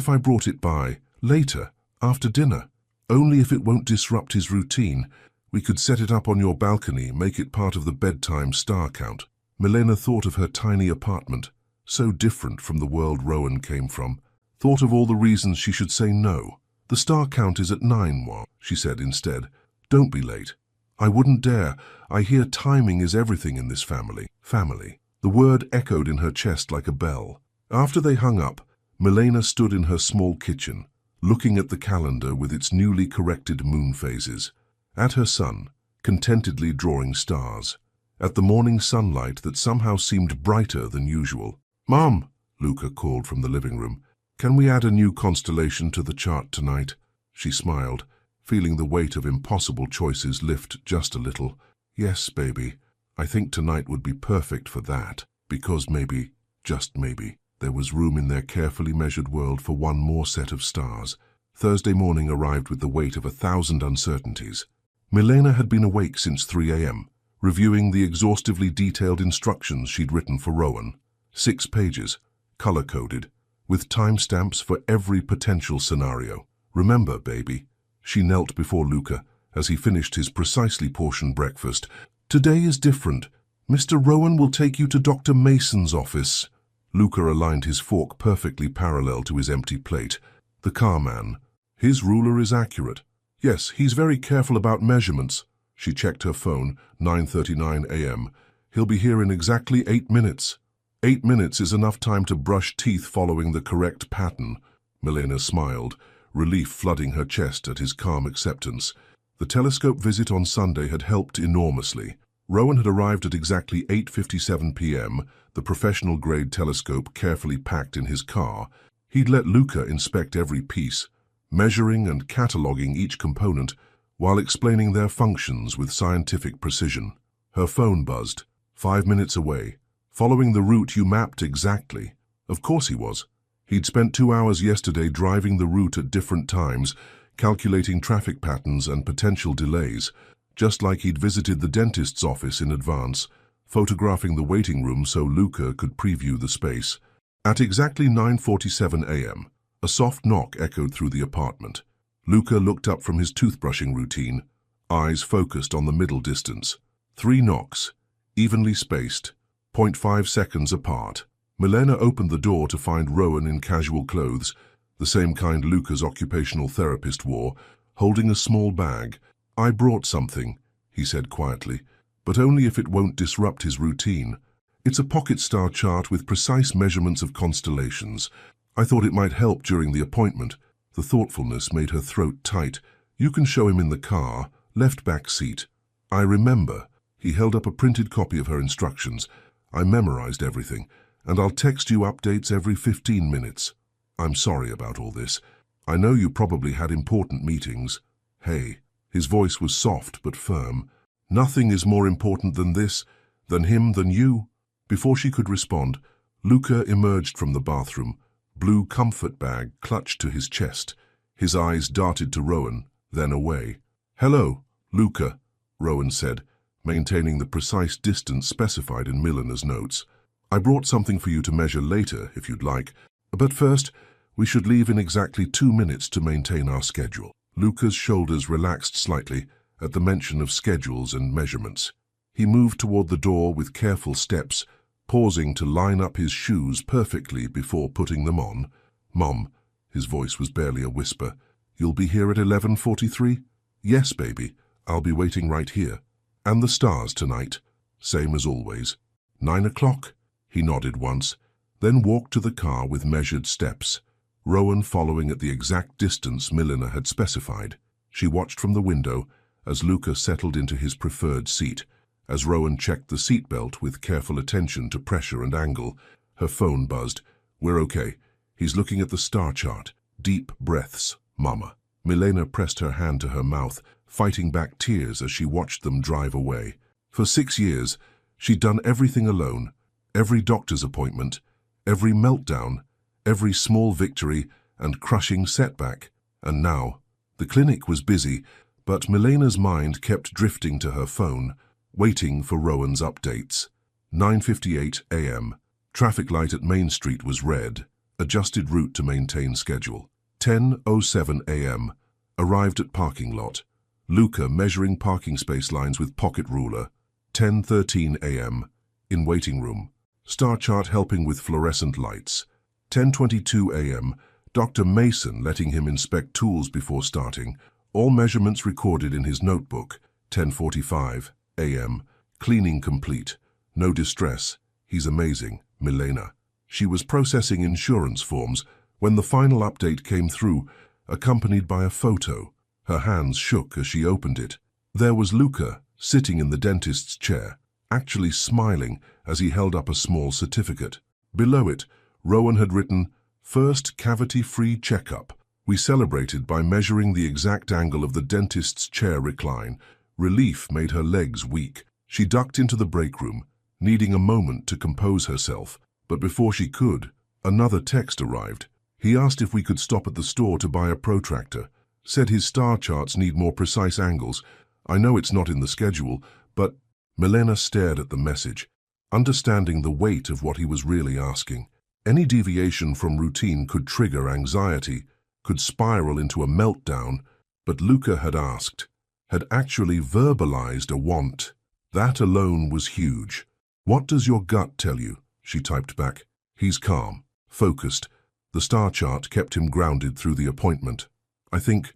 I brought it by, later, after dinner? Only if it won't disrupt his routine. We could set it up on your balcony, make it part of the bedtime star count. Milena thought of her tiny apartment, so different from the world Rowan came from. Thought of all the reasons she should say no. The star count is at 9, she said instead. Don't be late. I wouldn't dare. I hear timing is everything in this family. Family. The word echoed in her chest like a bell. After they hung up, Milena stood in her small kitchen, looking at the calendar with its newly corrected moon phases, at her son, contentedly drawing stars, at the morning sunlight that somehow seemed brighter than usual. Mom, Luca called from the living room, can we add a new constellation to the chart tonight? She smiled, feeling the weight of impossible choices lift just a little. Yes, baby, I think tonight would be perfect for that, because maybe, just maybe, there was room in their carefully measured world for one more set of stars. Thursday morning arrived with the weight of 1,000 uncertainties. Milena had been awake since 3 a.m., reviewing the exhaustively detailed instructions she'd written for Rowan. 6 pages, color-coded, with timestamps for every potential scenario. Remember, baby, she knelt before Luca as he finished his precisely portioned breakfast. Today is different. Mr. Rowan will take you to Dr. Mason's office. Luca aligned his fork perfectly parallel to his empty plate. The car man. His ruler is accurate. Yes, he's very careful about measurements. She checked her phone, 9:39 a.m. He'll be here in exactly 8 minutes. 8 minutes is enough time to brush teeth following the correct pattern. Milena smiled, relief flooding her chest at his calm acceptance. The telescope visit on Sunday had helped enormously. Rowan had arrived at exactly 8:57 p.m., the professional-grade telescope carefully packed in his car. He'd let Luca inspect every piece, measuring and cataloging each component while explaining their functions with scientific precision. Her phone buzzed. 5 minutes away. Following the route you mapped exactly. Of course he was. He'd spent 2 hours yesterday driving the route at different times, calculating traffic patterns and potential delays, just like he'd visited the dentist's office in advance, photographing the waiting room so Luca could preview the space. At exactly 9:47 a.m., a soft knock echoed through the apartment. Luca looked up from his toothbrushing routine, eyes focused on the middle distance. 3 knocks, evenly spaced, 0.5 seconds apart. Milena opened the door to find Rowan in casual clothes, the same kind Luca's occupational therapist wore, holding a small bag. I brought something, he said quietly, but only if it won't disrupt his routine. It's a pocket star chart with precise measurements of constellations. I thought it might help during the appointment. The thoughtfulness made her throat tight. You can show him in the car, left back seat. I remember, He held up a printed copy of her instructions. I memorized everything, and I'll text you updates every 15 minutes. I'm sorry about all this. I know you probably had important meetings. Hey, his voice was soft but firm. Nothing is more important than this, than him, than you. Before she could respond, Luca emerged from the bathroom, blue comfort bag clutched to his chest. His eyes darted to Rowan, then away. Hello, Luca, Rowan said, maintaining the precise distance specified in Millionaires' notes. I brought something for you to measure later, if you'd like. But first, we should leave in exactly 2 minutes to maintain our schedule. Luca's shoulders relaxed slightly at the mention of schedules and measurements. He moved toward the door with careful steps, pausing to line up his shoes perfectly before putting them on. Mom, his voice was barely a whisper, you'll be here at 11:43? Yes, baby, I'll be waiting right here. And the stars tonight? Same as always. 9 o'clock? He nodded once, then walked to the car with measured steps, Rowan following at the exact distance Millionaire had specified. She watched from the window as Luca settled into his preferred seat. As Rowan checked the seatbelt with careful attention to pressure and angle, her phone buzzed. We're okay. He's looking at the star chart. Deep breaths, Mama. Millionaire pressed her hand to her mouth, fighting back tears as she watched them drive away. For 6 years, she'd done everything alone. Every doctor's appointment, every meltdown, every small victory and crushing setback. And now, the clinic was busy, but Millionaires' mind kept drifting to her phone, waiting for Rowan's updates. 9:58 a.m. Traffic light at Main Street was red. Adjusted route to maintain schedule. 10:07 a.m. Arrived at parking lot. Luca measuring parking space lines with pocket ruler. 10:13 a.m. In waiting room. Star chart helping with fluorescent lights. 10:22 a.m. Dr. Mason letting him inspect tools before starting. All measurements recorded in his notebook. 10:45 a.m. Cleaning complete. No distress. He's amazing. Millionaire. She was processing insurance forms when the final update came through, accompanied by a photo. Her hands shook as she opened it. There was Luca, sitting in the dentist's chair, actually smiling as he held up a small certificate. Below it, Rowan had written, "First cavity-free checkup." We celebrated by measuring the exact angle of the dentist's chair recline. Relief made her legs weak. She ducked into the break room, needing a moment to compose herself. But before she could, another text arrived. He asked if we could stop at the store to buy a protractor. Said his star charts need more precise angles. I know it's not in the schedule, but... Millionaire stared at the message, understanding the weight of what he was really asking. Any deviation from routine could trigger anxiety, could spiral into a meltdown, but Luca had asked, had actually verbalized a want. That alone was huge. "What does your gut tell you?" she typed back. He's calm, focused. The star chart kept him grounded through the appointment. I think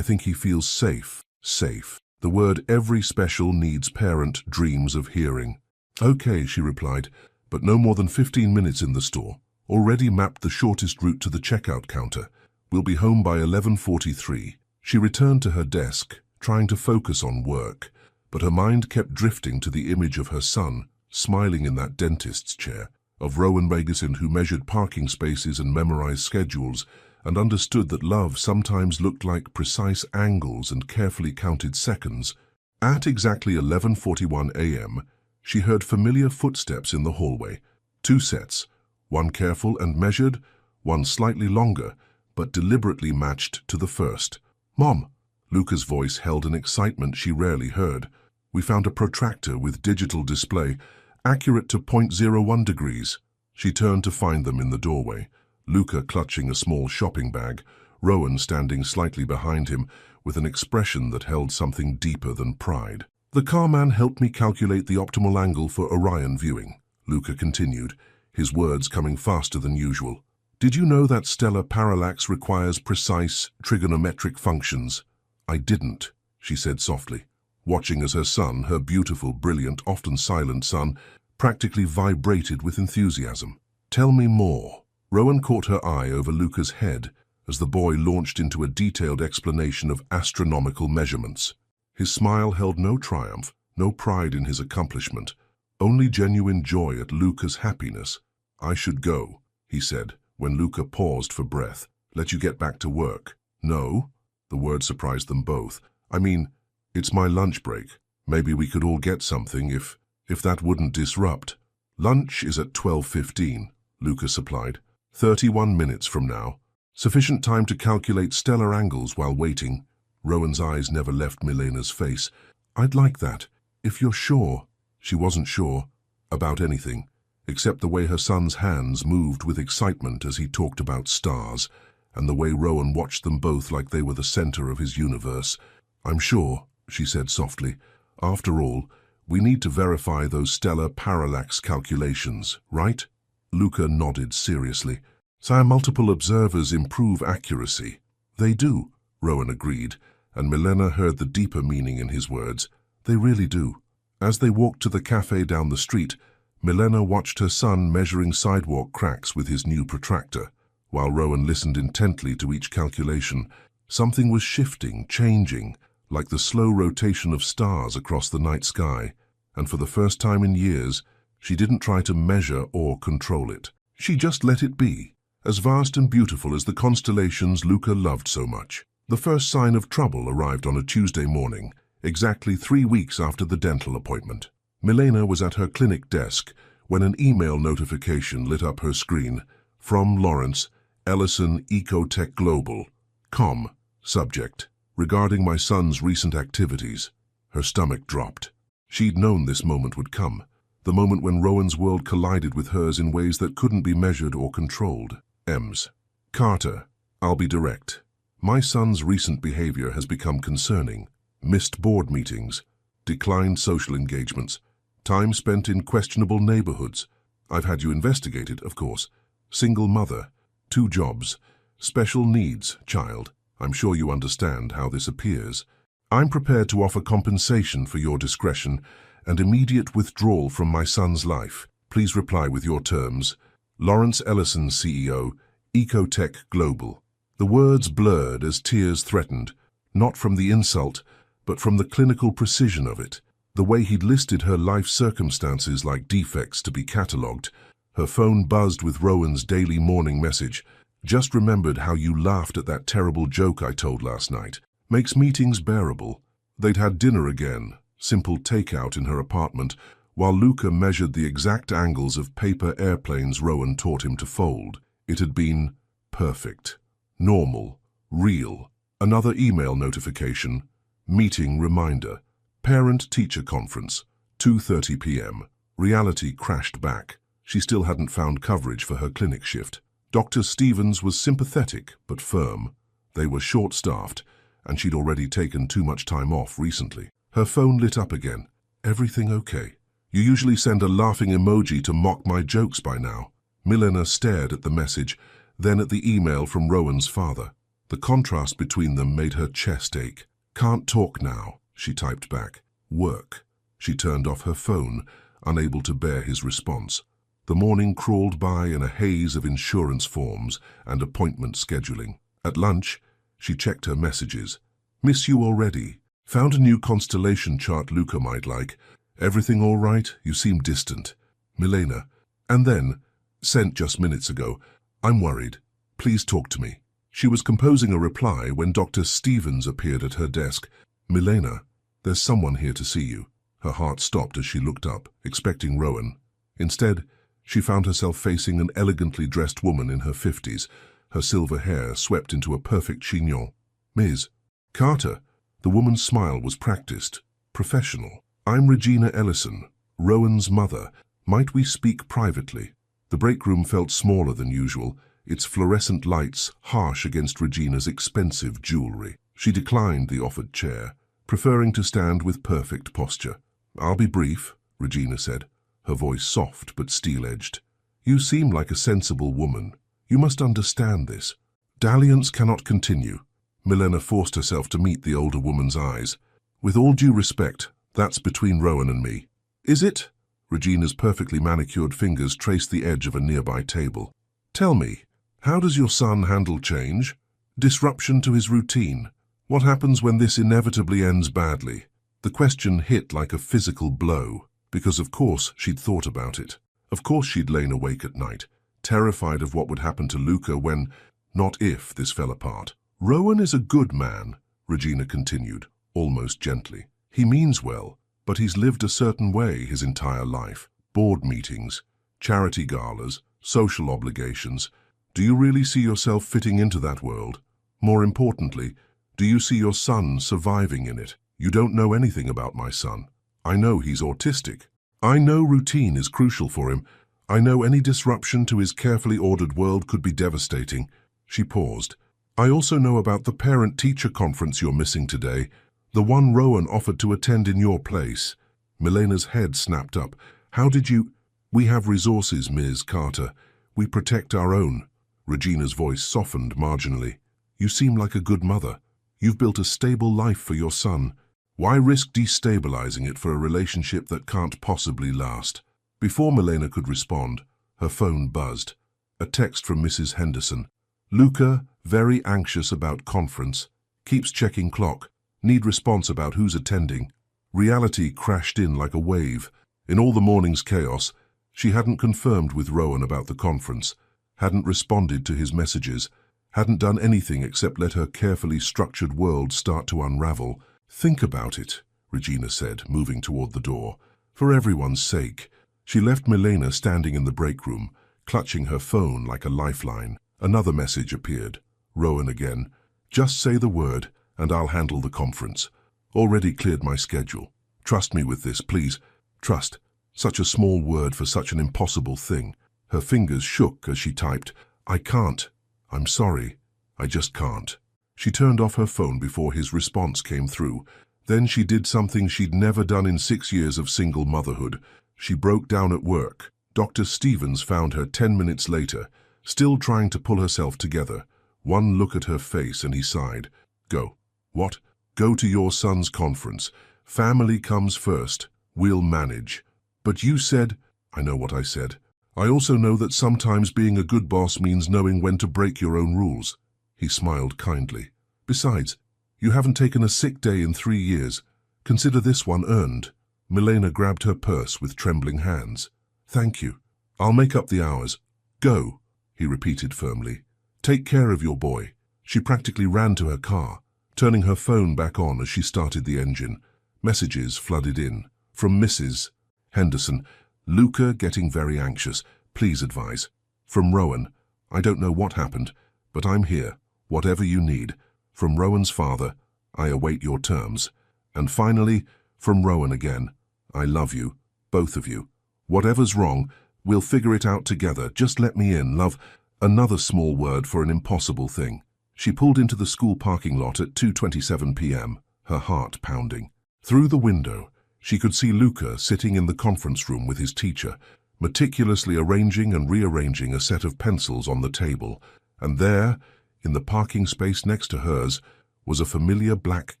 he feels safe. Safe. The word every special needs parent dreams of hearing. Okay, she replied, but no more than 15 minutes in the store. Already mapped the shortest route to the checkout counter. We'll be home by 11:43. She returned to her desk, trying to focus on work, but her mind kept drifting to the image of her son, smiling in that dentist's chair, of Rowan Vegason who measured parking spaces and memorized schedules, and understood that love sometimes looked like precise angles and carefully counted seconds. At exactly 11:41 a.m., she heard familiar footsteps in the hallway. 2 sets, one careful and measured, one slightly longer, but deliberately matched to the first. "Mom," Luca's voice held an excitement she rarely heard. "We found a protractor with digital display, accurate to 0.01 degrees. She turned to find them in the doorway. Luca clutching a small shopping bag, Rowan standing slightly behind him with an expression that held something deeper than pride. "The carman helped me calculate the optimal angle for Orion viewing," Luca continued, his words coming faster than usual. "Did you know that stellar parallax requires precise trigonometric functions?" "I didn't," she said softly, watching as her son, her beautiful, brilliant, often silent son, practically vibrated with enthusiasm. "Tell me more." Rowan caught her eye over Luca's head as the boy launched into a detailed explanation of astronomical measurements. His smile held no triumph, no pride in his accomplishment, only genuine joy at Luca's happiness. "I should go," he said, when Luca paused for breath. "Let you get back to work." "No?" The word surprised them both. "I mean, it's my lunch break. Maybe we could all get something if that wouldn't disrupt." "Lunch is at 12:15, Luca supplied. 31 minutes from now. Sufficient time to calculate stellar angles while waiting." Rowan's eyes never left Milena's face. "I'd like that, if you're sure." She wasn't sure about anything, except the way her son's hands moved with excitement as he talked about stars, and the way Rowan watched them both like they were the center of his universe. "I'm sure," she said softly. "After all, we need to verify those stellar parallax calculations, right?" Luca nodded seriously. "So multiple observers improve accuracy." "They do," Rowan agreed, and Milena heard the deeper meaning in his words. "They really do." As they walked to the cafe down the street, Milena watched her son measuring sidewalk cracks with his new protractor. While Rowan listened intently to each calculation, something was shifting, changing, like the slow rotation of stars across the night sky. And for the first time in years, she didn't try to measure or control it. She just let it be, as vast and beautiful as the constellations Luca loved so much. The first sign of trouble arrived on a Tuesday morning, exactly 3 weeks after the dental appointment. Milena was at her clinic desk when an email notification lit up her screen. "From Lawrence, Ellison Ecotech Global. Com. Subject. Regarding my son's recent activities." Her stomach dropped. She'd known this moment would come, the moment when Rowan's world collided with hers in ways that couldn't be measured or controlled. Ems. "Carter, I'll be direct. My son's recent behavior has become concerning. Missed board meetings, declined social engagements, time spent in questionable neighborhoods. I've had you investigated, of course. Single mother, 2 jobs, special needs child. I'm sure you understand how this appears. I'm prepared to offer compensation for your discretion and immediate withdrawal from my son's life. Please reply with your terms. Lawrence Ellison, CEO, Ecotech Global." The words blurred as tears threatened, not from the insult, but from the clinical precision of it. The way he'd listed her life circumstances like defects to be catalogued. Her phone buzzed with Rowan's daily morning message. "Just remembered how you laughed at that terrible joke I told last night. Makes meetings bearable." They'd had dinner again, simple takeout in her apartment, while Luca measured the exact angles of paper airplanes Rowan taught him to fold. It had been perfect, normal, real. Another email notification. Meeting reminder. Parent-teacher conference, 2:30 p.m. Reality crashed back. She still hadn't found coverage for her clinic shift. Dr. Stevens was sympathetic but firm. They were short-staffed, and she'd already taken too much time off recently. Her phone lit up again. "Everything okay? You usually send a laughing emoji to mock my jokes by now." Milena stared at the message, then at the email from Rowan's father. The contrast between them made her chest ache. "Can't talk now," she typed back. "Work." She turned off her phone, unable to bear his response. The morning crawled by in a haze of insurance forms and appointment scheduling. At lunch, she checked her messages. "Miss you already. Found a new constellation chart Luca might like. Everything all right? You seem distant. Milena." And then, sent just minutes ago, "I'm worried. Please talk to me." She was composing a reply when Dr. Stevens appeared at her desk. "Milena, there's someone here to see you." Her heart stopped as she looked up, expecting Rowan. Instead, she found herself facing an elegantly dressed woman in her 50s, her silver hair swept into a perfect chignon. "Ms. Carter." The woman's smile was practiced, professional. "I'm Regina Ellison, Rowan's mother. Might we speak privately?" The break room felt smaller than usual, its fluorescent lights harsh against Regina's expensive jewelry. She declined the offered chair, preferring to stand with perfect posture. "I'll be brief," Regina said, her voice soft but steel-edged. "You seem like a sensible woman. You must understand this. Dalliance cannot continue." Milena forced herself to meet the older woman's eyes. "With all due respect, that's between Rowan and me." "Is it?" Regina's perfectly manicured fingers traced the edge of a nearby table. "Tell me, how does your son handle change? Disruption to his routine? What happens when this inevitably ends badly?" The question hit like a physical blow, because of course she'd thought about it. Of course she'd lain awake at night, terrified of what would happen to Luca when, not if, this fell apart. Rowan is a good man, Regina continued, almost gently. He means well, but he's lived a certain way his entire life. Board meetings, charity galas, social obligations. Do you really see yourself fitting into that world? More importantly, do you see your son surviving in it? You don't know anything about my son. I know he's autistic. I know routine is crucial for him. I know any disruption to his carefully ordered world could be devastating. She paused. I also know about the parent-teacher conference you're missing today, the one Rowan offered to attend in your place. Milena's head snapped up. How did you— We have resources, Ms. Carter. We protect our own. Regina's voice softened marginally. You seem like a good mother. You've built a stable life for your son. Why risk destabilizing it for a relationship that can't possibly last? Before Milena could respond, her phone buzzed. A text from Mrs. Henderson. Luca, very anxious about conference. Keeps checking clock. Need response about who's attending. Reality crashed in like a wave. In all the morning's chaos, she hadn't confirmed with Rowan about the conference, hadn't responded to his messages, hadn't done anything except let her carefully structured world start to unravel. Think about it, Regina said, moving toward the door. For everyone's sake. She left Milena standing in the break room, clutching her phone like a lifeline. Another message appeared. Rowan again. Just say the word, and I'll handle the conference. Already cleared my schedule. Trust me with this, please. Trust. Such a small word for such an impossible thing. Her fingers shook as she typed, I can't. I'm sorry. I just can't. She turned off her phone before his response came through. Then she did something she'd never done in 6 years of single motherhood. She broke down at work. Dr. Stevens found her 10 minutes later, still trying to pull herself together. One look at her face and he sighed. Go. What? Go to your son's conference. Family comes first. We'll manage. But you said— I know what I said. I also know that sometimes being a good boss means knowing when to break your own rules. He smiled kindly. Besides, you haven't taken a sick day in 3 years. Consider this one earned. Milena grabbed her purse with trembling hands. Thank you. I'll make up the hours. Go, he repeated firmly. Take care of your boy. She practically ran to her car, turning her phone back on as she started the engine. Messages flooded in. From Mrs. Henderson. Luca getting very anxious. Please advise. From Rowan. I don't know what happened, but I'm here. Whatever you need. From Rowan's father. I await your terms. And finally, from Rowan again. I love you. Both of you. Whatever's wrong, we'll figure it out together. Just let me in, love. Another small word for an impossible thing. She pulled into the school parking lot at 2:27 p.m., her heart pounding. Through the window, she could see Luca sitting in the conference room with his teacher, meticulously arranging and rearranging a set of pencils on the table. And there, in the parking space next to hers, was a familiar black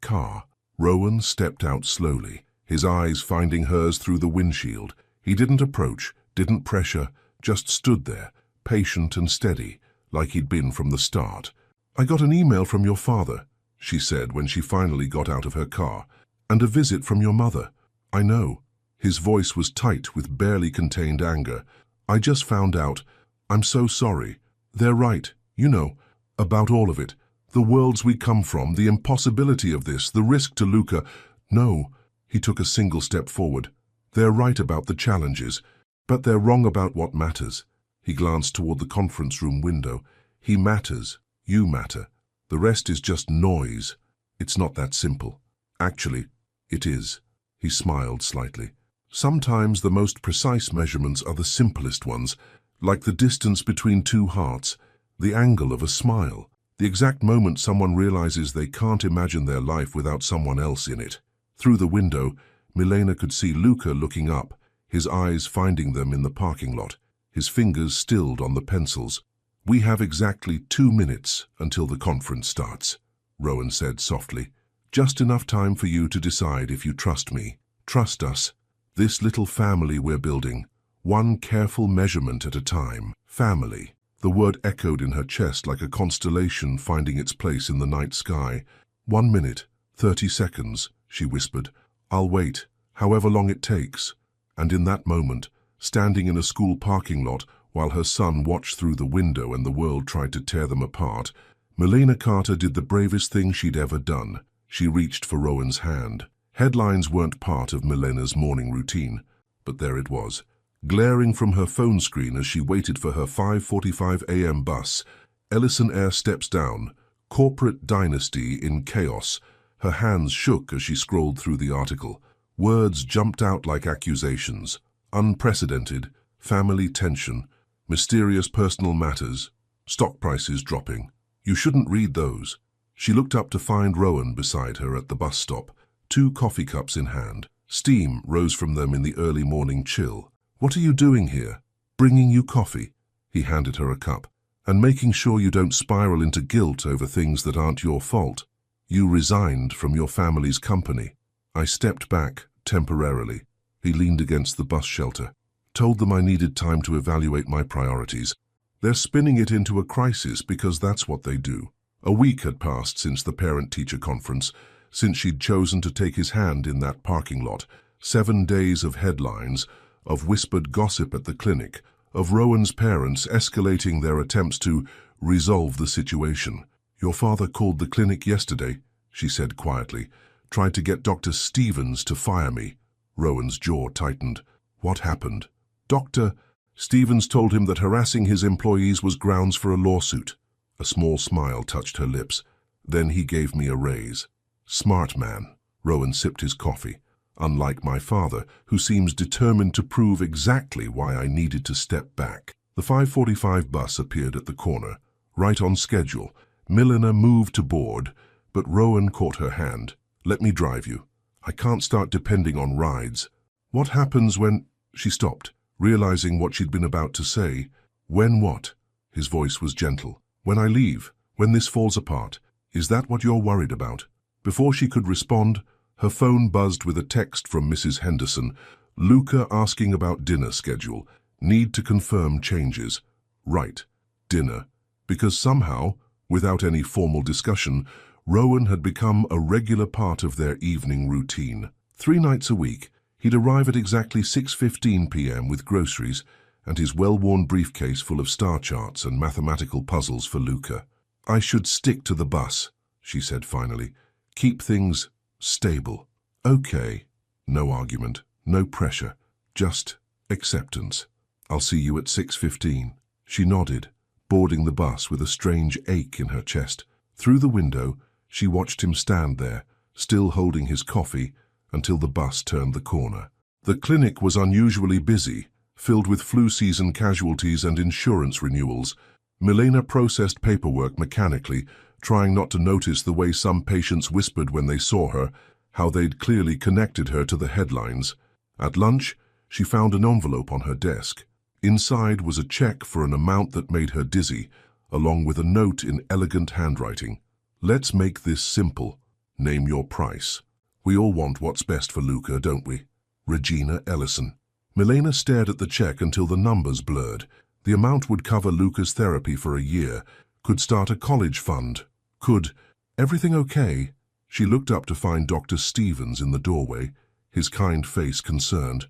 car. Rowan stepped out slowly, his eyes finding hers through the windshield. He didn't approach, didn't pressure, just stood there, patient and steady, like he'd been from the start. I got an email from your father, she said when she finally got out of her car, and a visit from your mother. I know. His voice was tight with barely contained anger. I just found out. I'm so sorry. They're right, you know, about all of it. The worlds we come from, the impossibility of this, the risk to Luca. No, he took a single step forward. They're right about the challenges, but they're wrong about what matters. He glanced toward the conference room window. He matters. You matter. The rest is just noise. It's not that simple. Actually, it is. He smiled slightly. Sometimes the most precise measurements are the simplest ones, like the distance between two hearts, the angle of a smile, the exact moment someone realizes they can't imagine their life without someone else in it. Through the window, Milena could see Luca looking up, his eyes finding them in the parking lot, his fingers stilled on the pencils. We have exactly 2 minutes until the conference starts, Rowan said softly. Just enough time for you to decide if you trust me. Trust us. This little family we're building. One careful measurement at a time. Family. The word echoed in her chest like a constellation finding its place in the night sky. 1 minute, 30 seconds, she whispered. I'll wait, however long it takes. And in that moment, standing in a school parking lot while her son watched through the window and the world tried to tear them apart, Millionaire Carter did the bravest thing she'd ever done. She reached for Rowan's hand. Headlines weren't part of Millionaire's morning routine, but there it was, glaring from her phone screen as she waited for her 5:45 a.m. bus. Ellison Eyre steps down, corporate dynasty in chaos. Her hands shook as she scrolled through the article. Words jumped out like accusations. Unprecedented, family tension, mysterious personal matters, stock prices dropping. You shouldn't read those. She looked up to find Rowan beside her at the bus stop, 2 coffee cups in hand. Steam rose from them in the early morning chill. "What are you doing here?" "Bringing you coffee." He handed her a cup. "And making sure you don't spiral into guilt over things that aren't your fault. You resigned from your family's company." "I stepped back, temporarily." He leaned against the bus shelter. "Told them I needed time to evaluate my priorities. They're spinning it into a crisis because that's what they do." A week had passed since the parent-teacher conference, since she'd chosen to take his hand in that parking lot. 7 days of headlines, of whispered gossip at the clinic, of Rowan's parents escalating their attempts to resolve the situation. "Your father called the clinic yesterday," she said quietly. "Tried to get Dr. Stevens to fire me." Rowan's jaw tightened. "What happened?" "Dr. Stevens told him that harassing his employees was grounds for a lawsuit." A small smile touched her lips. "Then he gave me a raise." "Smart man." Rowan sipped his coffee. "Unlike my father, who seems determined to prove exactly why I needed to step back." The 5:45 bus appeared at the corner, right on schedule. Millionaire moved to board, but Rowan caught her hand. "Let me drive you. I can't start depending on rides." "What happens when—" She stopped, realizing what she'd been about to say. "When what?" His voice was gentle. "When I leave, when this falls apart. Is that what you're worried about?" Before she could respond, her phone buzzed with a text from Mrs. Henderson. "Luca asking about dinner schedule. Need to confirm changes." Right, dinner. Because somehow, without any formal discussion, Rowan had become a regular part of their evening routine. 3 nights a week, he'd arrive at exactly 6:15 p.m. with groceries and his well-worn briefcase full of star charts and mathematical puzzles for Luca. "I should stick to the bus," she said finally. "Keep things stable." "Okay." No argument, no pressure, just acceptance. "I'll see you at 6:15. She nodded, boarding the bus with a strange ache in her chest. Through the window, she watched him stand there, still holding his coffee, until the bus turned the corner. The clinic was unusually busy, filled with flu season casualties and insurance renewals. Millionaire processed paperwork mechanically, trying not to notice the way some patients whispered when they saw her, how they'd clearly connected her to the headlines. At lunch, she found an envelope on her desk. Inside was a check for an amount that made her dizzy, along with a note in elegant handwriting. "Let's make this simple. Name your price. We all want what's best for Luca, don't we? Regina Ellison." Millionaire stared at the check until the numbers blurred. The amount would cover Luca's therapy for a year, could start a college fund, could— "Everything okay?" She looked up to find Dr. Stevens in the doorway, his kind face concerned.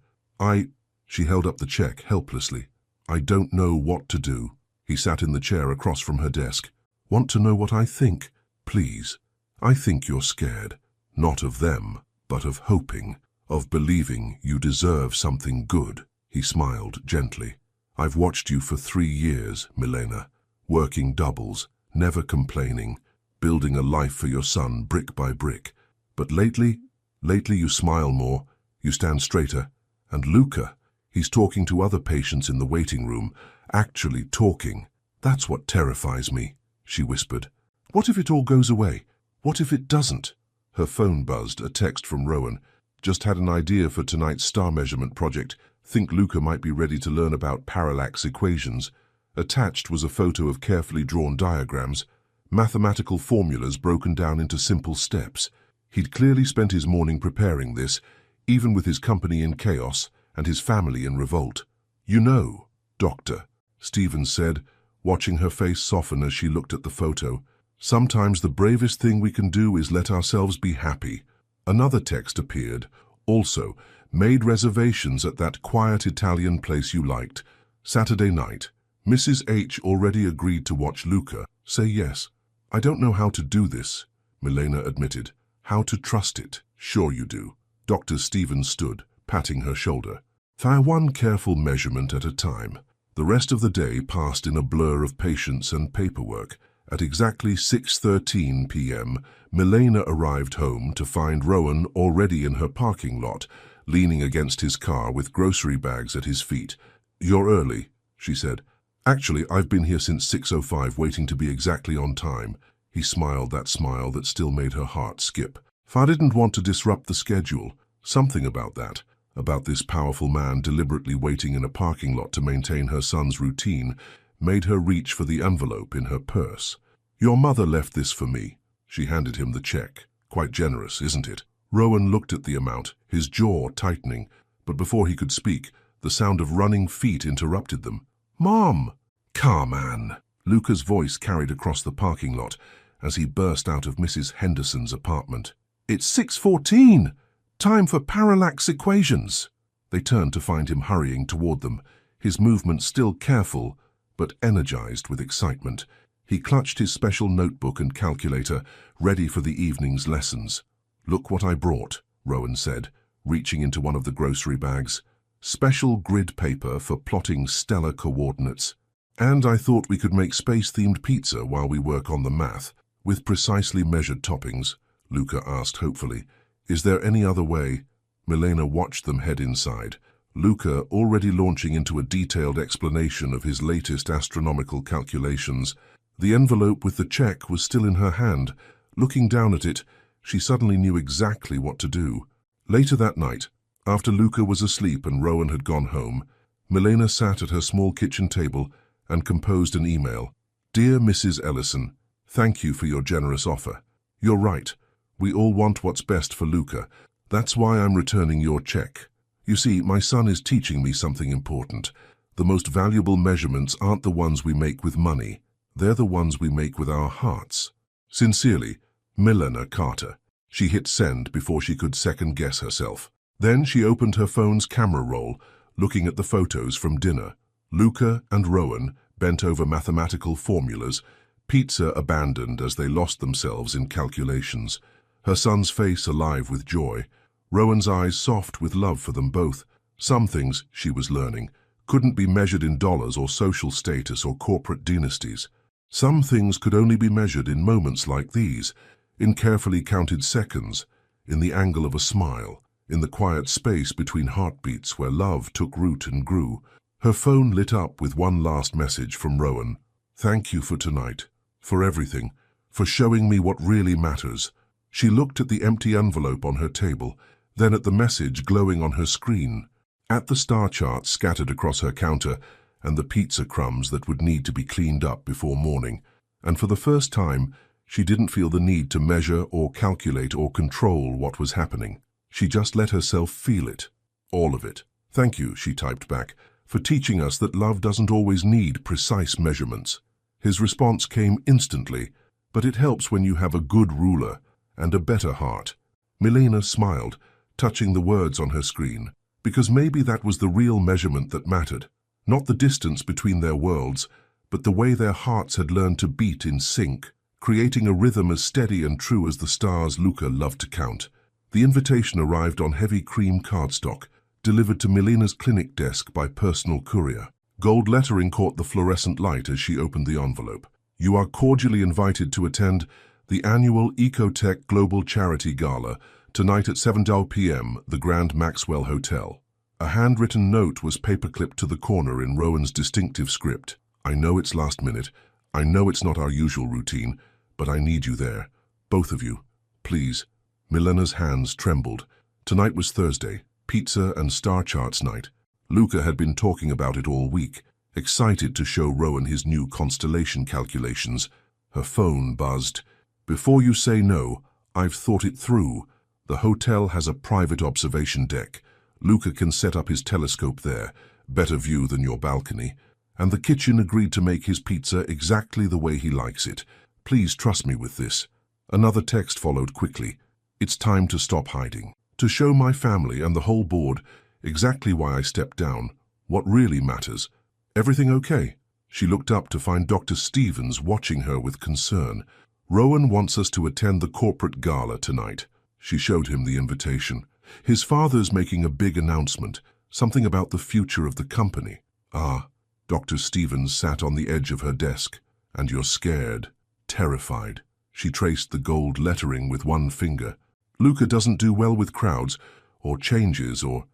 She held up the check helplessly. "I don't know what to do." He sat in the chair across from her desk. "Want to know what I think? Please. I think you're scared. Not of them, but of hoping, of believing you deserve something good." He smiled gently. "I've watched you for 3 years, Millionaire, working doubles, never complaining, building a life for your son brick by brick. But lately you smile more, you stand straighter. And Luca, he's talking to other patients in the waiting room, actually talking. That's what terrifies me," she whispered. "What if it all goes away? What if it doesn't?" Her phone buzzed, a text from Rowan. "Just had an idea for tonight's star measurement project. Think Luca might be ready to learn about parallax equations." Attached was a photo of carefully drawn diagrams, mathematical formulas broken down into simple steps. He'd clearly spent his morning preparing this, even with his company in chaos and his family in revolt. "You know, Doctor," Stevens said, watching her face soften as she looked at the photo, "sometimes the bravest thing we can do is let ourselves be happy." Another text appeared, Also, made reservations at that quiet Italian place you liked. Saturday night. Mrs. H already agreed to watch Luca. Say yes. I don't know how to do this, Milena admitted. How to trust it. Sure you do. Dr. Stevens stood, patting her shoulder. Try one careful measurement at a time. The rest of the day passed in a blur of patience and paperwork. At exactly 6:13 p.m., Milena arrived home to find Rowan already in her parking lot, leaning against his car with grocery bags at his feet. You're early, she said. Actually, I've been here since 6:05, waiting to be exactly on time. He smiled that smile that still made her heart skip. I didn't want to disrupt the schedule. Something about that, about this powerful man deliberately waiting in a parking lot to maintain her son's routine, made her reach for the envelope in her purse. Your mother left this for me. She handed him the check. Quite generous, isn't it? Rowan looked at the amount, his jaw tightening, but before he could speak, the sound of running feet interrupted them. Mom! Come on! Luca's voice carried across the parking lot as he burst out of Mrs. Henderson's apartment. It's 6:14! Time for parallax equations! They turned to find him hurrying toward them, his movements still careful, but energized with excitement. He clutched his special notebook and calculator, ready for the evening's lessons. Look what I brought, Rowan said, reaching into one of the grocery bags. Special grid paper for plotting stellar coordinates. And I thought we could make space-themed pizza while we work on the math, with precisely measured toppings, Luca asked hopefully. Is there any other way? Milena watched them head inside, Luca already launching into a detailed explanation of his latest astronomical calculations. The envelope with the check was still in her hand. Looking down at it, she suddenly knew exactly what to do. Later that night, after Luca was asleep and Rowan had gone home, Milena sat at her small kitchen table and composed an email. Dear Mrs. Ellison, thank you for your generous offer. You're right. We all want what's best for Luca. That's why I'm returning your check. You see, my son is teaching me something important. The most valuable measurements aren't the ones we make with money. They're the ones we make with our hearts. Sincerely, Milena Carter. She hit send before she could second-guess herself. Then she opened her phone's camera roll, looking at the photos from dinner. Luca and Rowan bent over mathematical formulas, pizza abandoned as they lost themselves in calculations. Her son's face alive with joy, Rowan's eyes soft with love for them both. Some things, she was learning, couldn't be measured in dollars or social status or corporate dynasties. Some things could only be measured in moments like these, in carefully counted seconds, in the angle of a smile, in the quiet space between heartbeats where love took root and grew. Her phone lit up with one last message from Rowan. Thank you for tonight, for everything, for showing me what really matters. She looked at the empty envelope on her table, then at the message glowing on her screen, at the star charts scattered across her counter, and the pizza crumbs that would need to be cleaned up before morning. And for the first time, she didn't feel the need to measure or calculate or control what was happening. She just let herself feel it, all of it. Thank you, she typed back, for teaching us that love doesn't always need precise measurements. His response came instantly, but it helps when you have a good ruler and a better heart. Milena smiled, touching the words on her screen, because maybe that was the real measurement that mattered. Not the distance between their worlds, but the way their hearts had learned to beat in sync, creating a rhythm as steady and true as the stars Luca loved to count. The invitation arrived on heavy cream cardstock, delivered to Milena's clinic desk by personal courier. Gold lettering caught the fluorescent light as she opened the envelope. You are cordially invited to attend the annual Ecotech Global Charity Gala tonight at 7 p.m., the Grand Maxwell Hotel. A handwritten note was paperclipped to the corner in Rowan's distinctive script. I know it's last minute. I know it's not our usual routine, but I need you there. Both of you. Please. Milena's hands trembled. Tonight was Thursday, pizza and star charts night. Luca had been talking about it all week, excited to show Rowan his new constellation calculations. Her phone buzzed. Before you say no, I've thought it through. The hotel has a private observation deck. Luca can set up his telescope there, better view than your balcony. And the kitchen agreed to make his pizza exactly the way he likes it. Please trust me with this. Another text followed quickly. It's time to stop hiding. To show my family and the whole board exactly why I stepped down, what really matters. Everything okay? She looked up to find Dr. Stevens watching her with concern. Rowan wants us to attend the corporate gala tonight. She showed him the invitation. His father's making a big announcement, something about the future of the company. Ah, Dr. Stevens sat on the edge of her desk. And you're scared, terrified. She traced the gold lettering with one finger. Luca doesn't do well with crowds, or changes, or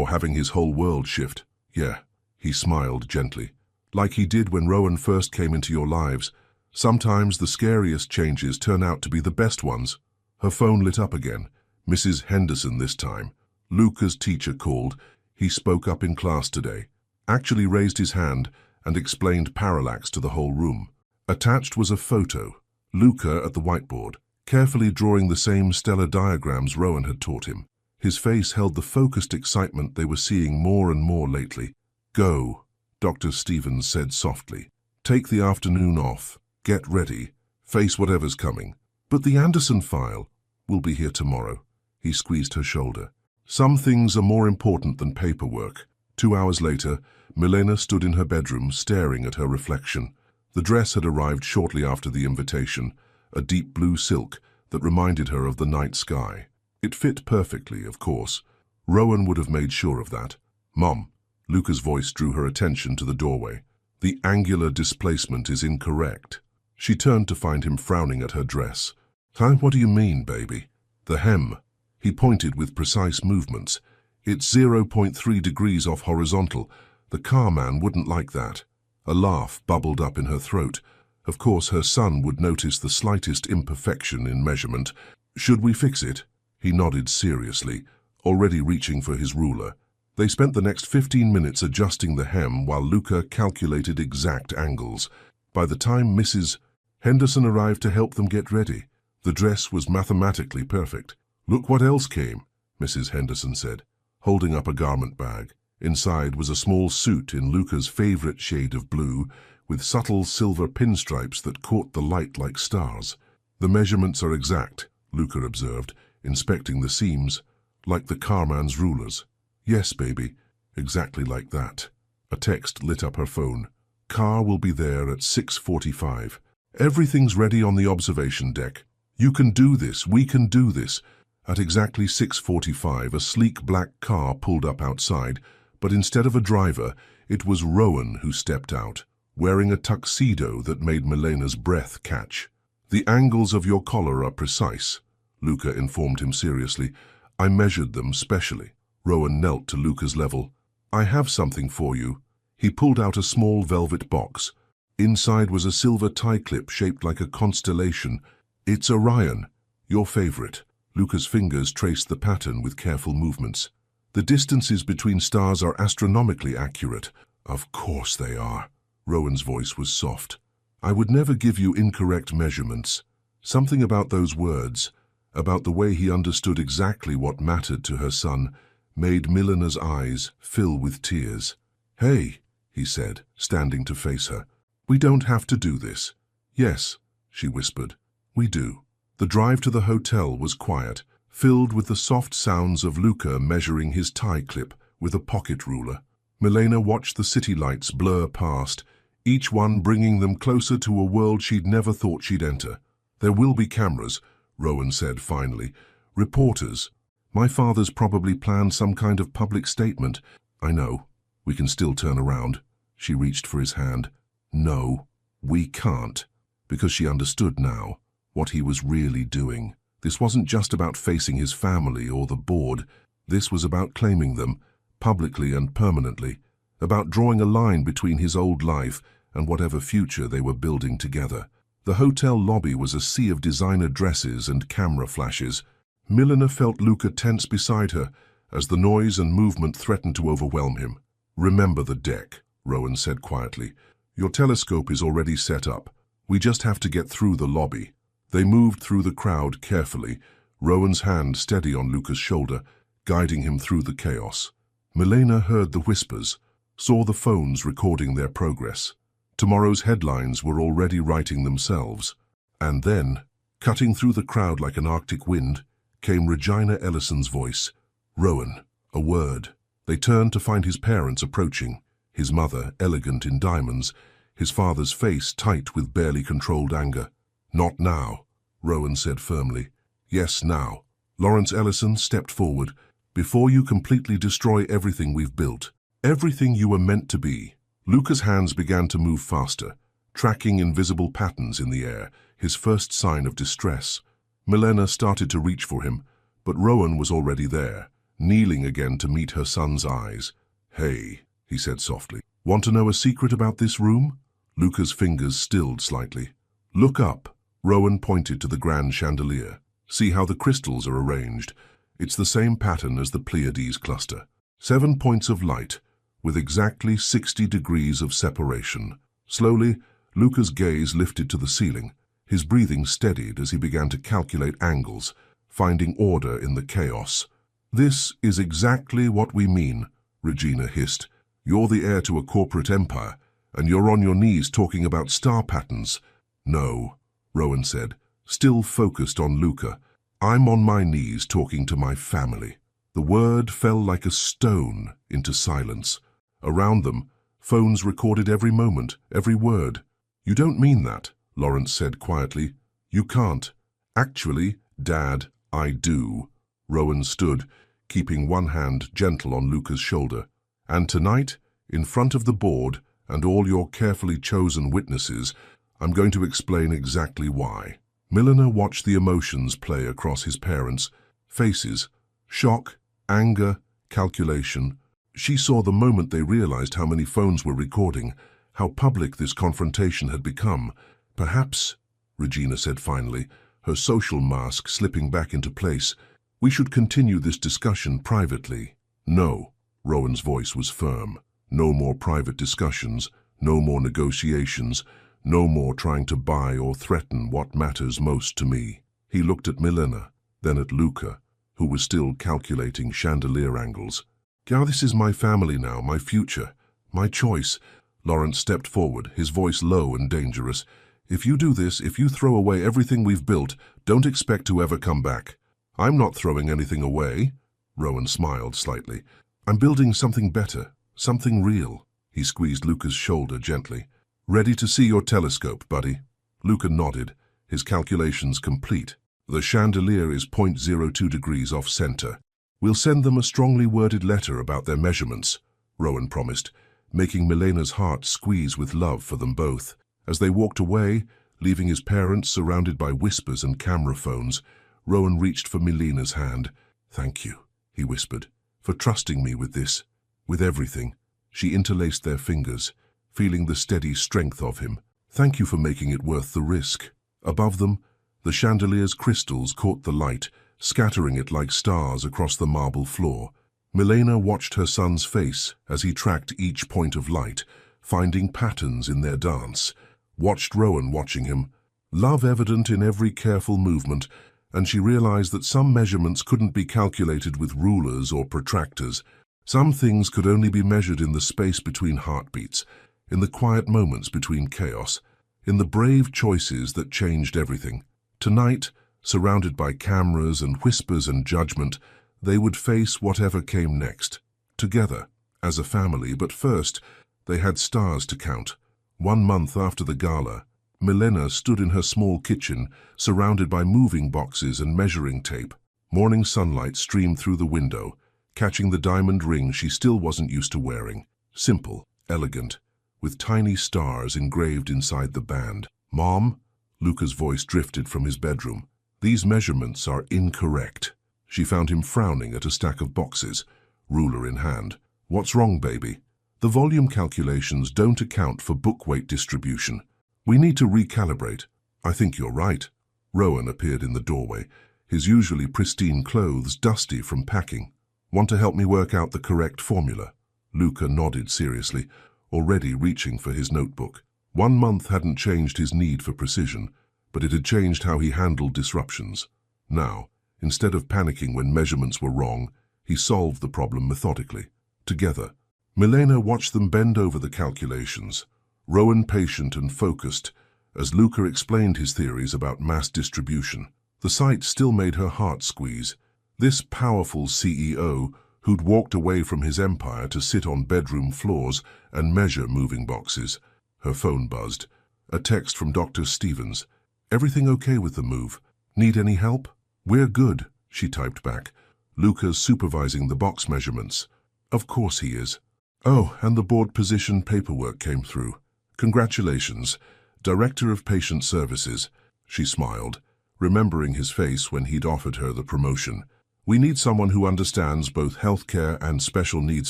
having his whole world shift. Yeah, he smiled gently. Like he did when Rowan first came into your lives. Sometimes the scariest changes turn out to be the best ones. Her phone lit up again. Mrs. Henderson this time. Luca's teacher called. He spoke up in class today. Actually raised his hand and explained parallax to the whole room. Attached was a photo. Luca at the whiteboard, carefully drawing the same stellar diagrams Rowan had taught him. His face held the focused excitement they were seeing more and more lately. Go, Dr. Stevens said softly. Take the afternoon off. Get ready. Face whatever's coming. But the Anderson file will be here tomorrow. He squeezed her shoulder. Some things are more important than paperwork. 2 hours later, Milena stood in her bedroom, staring at her reflection. The dress had arrived shortly after the invitation, a deep blue silk that reminded her of the night sky. It fit perfectly, of course. Rowan would have made sure of that. Mom, Luca's voice drew her attention to the doorway. The angular displacement is incorrect. She turned to find him frowning at her dress. Huh? What do you mean, baby? The hem. He pointed with precise movements. It's 0.3 degrees off horizontal. The carman wouldn't like that. A laugh bubbled up in her throat. Of course, her son would notice the slightest imperfection in measurement. Should we fix it? He nodded seriously, already reaching for his ruler. They spent the next 15 minutes adjusting the hem while Luca calculated exact angles. By the time Mrs. Henderson arrived to help them get ready, the dress was mathematically perfect. Look what else came, Mrs. Henderson said, holding up a garment bag. Inside was a small suit in Luca's favorite shade of blue, with subtle silver pinstripes that caught the light like stars. The measurements are exact, Luca observed, inspecting the seams, like the carman's rulers. Yes, baby, exactly like that. A text lit up her phone. Car will be there at 6:45. Everything's ready on the observation deck. You can do this, we can do this. At exactly 6:45, a sleek black car pulled up outside, but instead of a driver, it was Rowan who stepped out, wearing a tuxedo that made Milena's breath catch. The angles of your collar are precise, Luca informed him seriously. I measured them specially. Rowan knelt to Luca's level. I have something for you. He pulled out a small velvet box. Inside was a silver tie clip shaped like a constellation. It's Orion, your favorite. Luca's fingers traced the pattern with careful movements. The distances between stars are astronomically accurate. Of course they are. Rowan's voice was soft. I would never give you incorrect measurements. Something about those words, about the way he understood exactly what mattered to her son, made Milena's eyes fill with tears. Hey, he said, standing to face her. We don't have to do this. Yes, she whispered. We do. The drive to the hotel was quiet, filled with the soft sounds of Luca measuring his tie clip with a pocket ruler. Milena watched the city lights blur past, each one bringing them closer to a world she'd never thought she'd enter. There will be cameras, Rowan said finally. Reporters. My father's probably planned some kind of public statement. I know. We can still turn around. She reached for his hand. No, we can't. Because she understood now what he was really doing. This wasn't just about facing his family or the board. This was about claiming them, publicly and permanently, about drawing a line between his old life and whatever future they were building together. The hotel lobby was a sea of designer dresses and camera flashes. Milena felt Luca tense beside her as the noise and movement threatened to overwhelm him. Remember the deck, Rowan said quietly. Your telescope is already set up. We just have to get through the lobby. They moved through the crowd carefully, Rowan's hand steady on Luca's shoulder, guiding him through the chaos. Milena heard the whispers, saw the phones recording their progress. Tomorrow's headlines were already writing themselves. And then, cutting through the crowd like an Arctic wind, came Regina Ellison's voice. "Rowan, a word." They turned to find his parents approaching, his mother elegant in diamonds, his father's face tight with barely controlled anger. "Not now," Rowan said firmly. "Yes, now." Lawrence Ellison stepped forward. "Before you completely destroy everything we've built, everything you were meant to be." Luca's hands began to move faster, tracking invisible patterns in the air, his first sign of distress. Milena started to reach for him, but Rowan was already there, kneeling again to meet her son's eyes. "Hey," he said softly. "Want to know a secret about this room?" Luca's fingers stilled slightly. "Look up." Rowan pointed to the grand chandelier. "See how the crystals are arranged. It's the same pattern as the Pleiades cluster. 7 points of light, with exactly 60 degrees of separation." Slowly, Luca's gaze lifted to the ceiling. His breathing steadied as he began to calculate angles, finding order in the chaos. "This is exactly what we mean," Regina hissed. "You're the heir to a corporate empire, and you're on your knees talking about star patterns." "No," Rowan said, still focused on Luca. "I'm on my knees talking to my family." The word fell like a stone into silence. Around them, phones recorded every moment, every word. "You don't mean that," Lawrence said quietly. "You can't." "Actually, Dad, I do." Rowan stood, keeping one hand gentle on Luca's shoulder. "And tonight, in front of the board and all your carefully chosen witnesses, I'm going to explain exactly why." Millionaire watched the emotions play across his parents' faces. Shock, anger, calculation. She saw the moment they realized how many phones were recording, how public this confrontation had become. "Perhaps," Regina said finally, her social mask slipping back into place, "we should continue this discussion privately." "No," Rowan's voice was firm. "No more private discussions, no more negotiations, no more trying to buy or threaten what matters most to me." He looked at Milena, then at Luca, who was still calculating chandelier angles. "This is my family now, my future, my choice." Lawrence stepped forward, his voice low and dangerous. "If you do this, if you throw away everything we've built, don't expect to ever come back." "I'm not throwing anything away," Rowan smiled slightly. "I'm building something better, something real." He squeezed Luca's shoulder gently. "Ready to see your telescope, buddy?" Luca nodded, his calculations complete. "The chandelier is 0.02 degrees off center. We'll send them a strongly worded letter about their measurements," Rowan promised, making Milena's heart squeeze with love for them both. As they walked away, leaving his parents surrounded by whispers and camera phones, Rowan reached for Milena's hand. "Thank you," he whispered, "for trusting me with this, with everything." She interlaced their fingers, feeling the steady strength of him. "Thank you for making it worth the risk." Above them, the chandelier's crystals caught the light, scattering it like stars across the marble floor. Milena watched her son's face as he tracked each point of light, finding patterns in their dance. Watched Rowan watching him, love evident in every careful movement, and she realized that some measurements couldn't be calculated with rulers or protractors. Some things could only be measured in the space between heartbeats, in the quiet moments between chaos, in the brave choices that changed everything. Tonight, surrounded by cameras and whispers and judgment, they would face whatever came next, together, as a family. But first, they had stars to count. 1 month after the gala, Milena stood in her small kitchen, surrounded by moving boxes and measuring tape. Morning sunlight streamed through the window, catching the diamond ring she still wasn't used to wearing. Simple, elegant, with tiny stars engraved inside the band. "Mom," Luca's voice drifted from his bedroom. "These measurements are incorrect." She found him frowning at a stack of boxes, ruler in hand. "What's wrong, baby?" "The volume calculations don't account for book weight distribution. We need to recalibrate." "I think you're right." Rowan appeared in the doorway, his usually pristine clothes dusty from packing. "Want to help me work out the correct formula?" Luca nodded seriously, already reaching for his notebook. 1 month hadn't changed his need for precision, but it had changed how he handled disruptions. Now, instead of panicking when measurements were wrong, he solved the problem methodically. Together, Milena watched them bend over the calculations, Rowan patient and focused, as Luca explained his theories about mass distribution. The sight still made her heart squeeze. This powerful CEO, who'd walked away from his empire to sit on bedroom floors and measure moving boxes. Her phone buzzed. A text from Dr. Stevens. "Everything okay with the move? Need any help?" "We're good," she typed back. "Luca's supervising the box measurements." "Of course he is." "Oh, and the board position paperwork came through. Congratulations, Director of Patient Services." She smiled, remembering his face when he'd offered her the promotion. "We need someone who understands both healthcare and special needs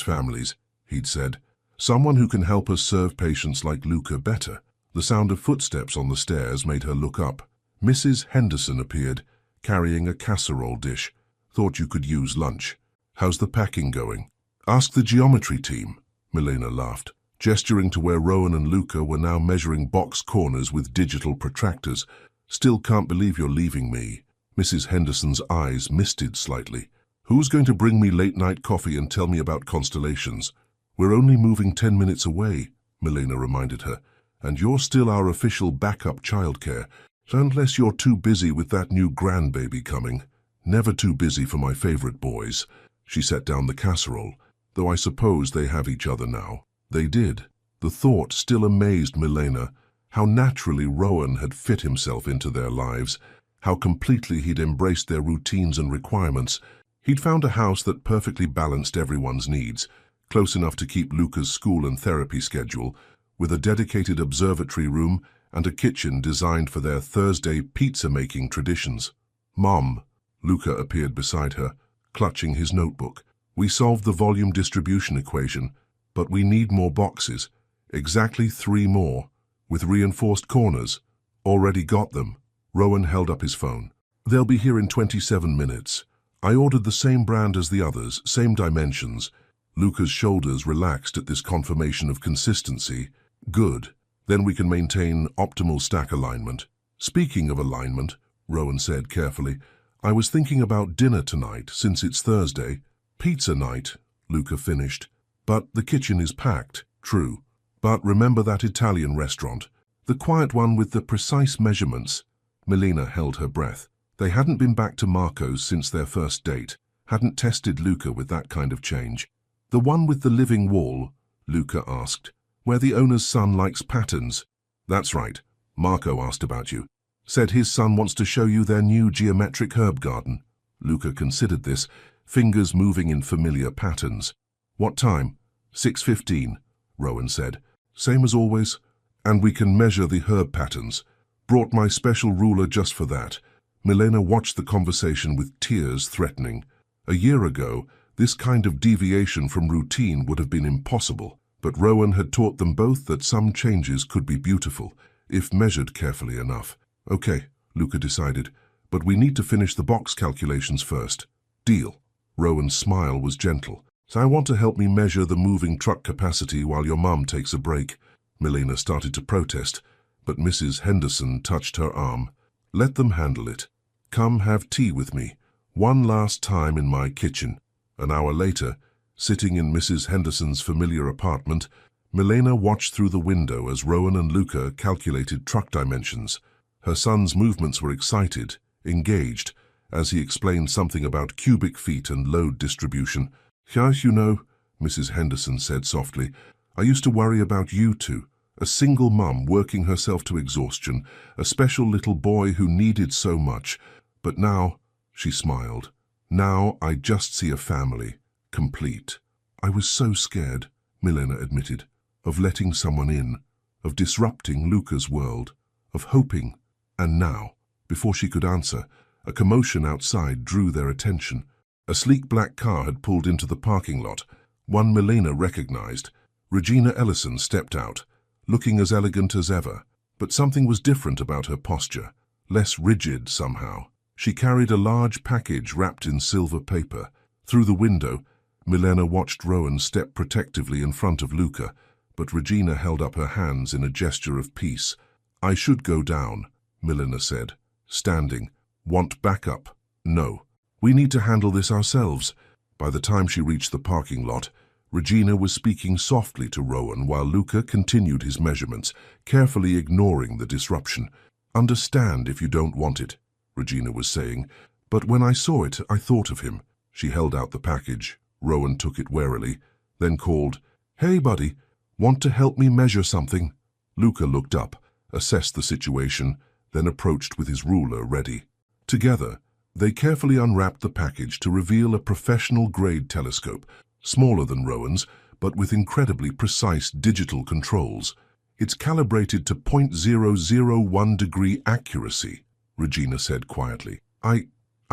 families," he'd said. "Someone who can help us serve patients like Luca better." The sound of footsteps on the stairs made her look up. Mrs. Henderson appeared, carrying a casserole dish. "Thought you could use lunch. How's the packing going?" "Ask the geometry team," Milena laughed, gesturing to where Rowan and Luca were now measuring box corners with digital protractors. "Still can't believe you're leaving me." Mrs. Henderson's eyes misted slightly. "Who's going to bring me late-night coffee and tell me about constellations?" "We're only moving 10 minutes away," Milena reminded her, "and you're still our official backup childcare, unless you're too busy with that new grandbaby coming." "Never too busy for my favorite boys." She set down the casserole, though I suppose they have each other now. They did. The thought still amazed Milena, how naturally Rowan had fit himself into their lives, how completely he'd embraced their routines and requirements. He'd found a house that perfectly balanced everyone's needs, close enough to keep Luca's school and therapy schedule, with a dedicated observatory room and a kitchen designed for their Thursday pizza-making traditions. "Mom," Luca appeared beside her, clutching his notebook. "We solved the volume distribution equation, but we need more boxes. Exactly 3 more, with reinforced corners." "Already got them." Rowan held up his phone. "They'll be here in 27 minutes. I ordered the same brand as the others, same dimensions." Luca's shoulders relaxed at this confirmation of consistency. "Good. Then we can maintain optimal stack alignment." "Speaking of alignment," Rowan said carefully, "I was thinking about dinner tonight, since it's Thursday." "Pizza night," Luca finished. "But the kitchen is packed." "True. But remember that Italian restaurant? The quiet one with the precise measurements." Milena held her breath. They hadn't been back to Marco's since their first date, hadn't tested Luca with that kind of change. "The one with the living wall?" Luca asked. "Where the owner's son likes patterns?" "That's right. Marco asked about you. Said his son wants to show you their new geometric herb garden." Luca considered this, fingers moving in familiar patterns. "What time?" 6:15, Rowan said. "Same as always. And we can measure the herb patterns. Brought my special ruler just for that." Milena watched the conversation with tears threatening. A year ago, this kind of deviation from routine would have been impossible, but Rowan had taught them both that some changes could be beautiful, if measured carefully enough. "Okay," Luca decided, "but we need to finish the box calculations first." "Deal." Rowan's smile was gentle. "So I want to help me measure the moving truck capacity while your mum takes a break." Milena started to protest, but Mrs. Henderson touched her arm. "Let them handle it. Come have tea with me. One last time in my kitchen." An hour later, sitting in Mrs. Henderson's familiar apartment, Milena watched through the window as Rowan and Luca calculated truck dimensions. Her son's movements were excited, engaged, as he explained something about cubic feet and load distribution. "Yes, you know," Mrs. Henderson said softly, "I used to worry about you two. A single mum working herself to exhaustion, a special little boy who needed so much. But now," she smiled, "now I just see a family, complete." "I was so scared," Milena admitted, "of letting someone in, of disrupting Luca's world, of hoping." And now, before she could answer, a commotion outside drew their attention. A sleek black car had pulled into the parking lot, one Milena recognized. Regina Ellison stepped out, looking as elegant as ever, but something was different about her posture, less rigid somehow. She carried a large package wrapped in silver paper. Through the window, Milena watched Rowan step protectively in front of Luca, but Regina held up her hands in a gesture of peace. "I should go down," Milena said, standing. "Want backup?" "No. We need to handle this ourselves." By the time she reached the parking lot, Regina was speaking softly to Rowan while Luca continued his measurements, carefully ignoring the disruption. "Understand if you don't want it. Regina was saying, "but when I saw it, I thought of him." She held out the package. Rowan took it warily, then called, "Hey, buddy, want to help me measure something?" Luca looked up, assessed the situation, then approached with his ruler ready. Together, they carefully unwrapped the package to reveal a professional-grade telescope, smaller than Rowan's, but with incredibly precise digital controls. "It's calibrated to 0.001 degree accuracy," Regina said quietly. I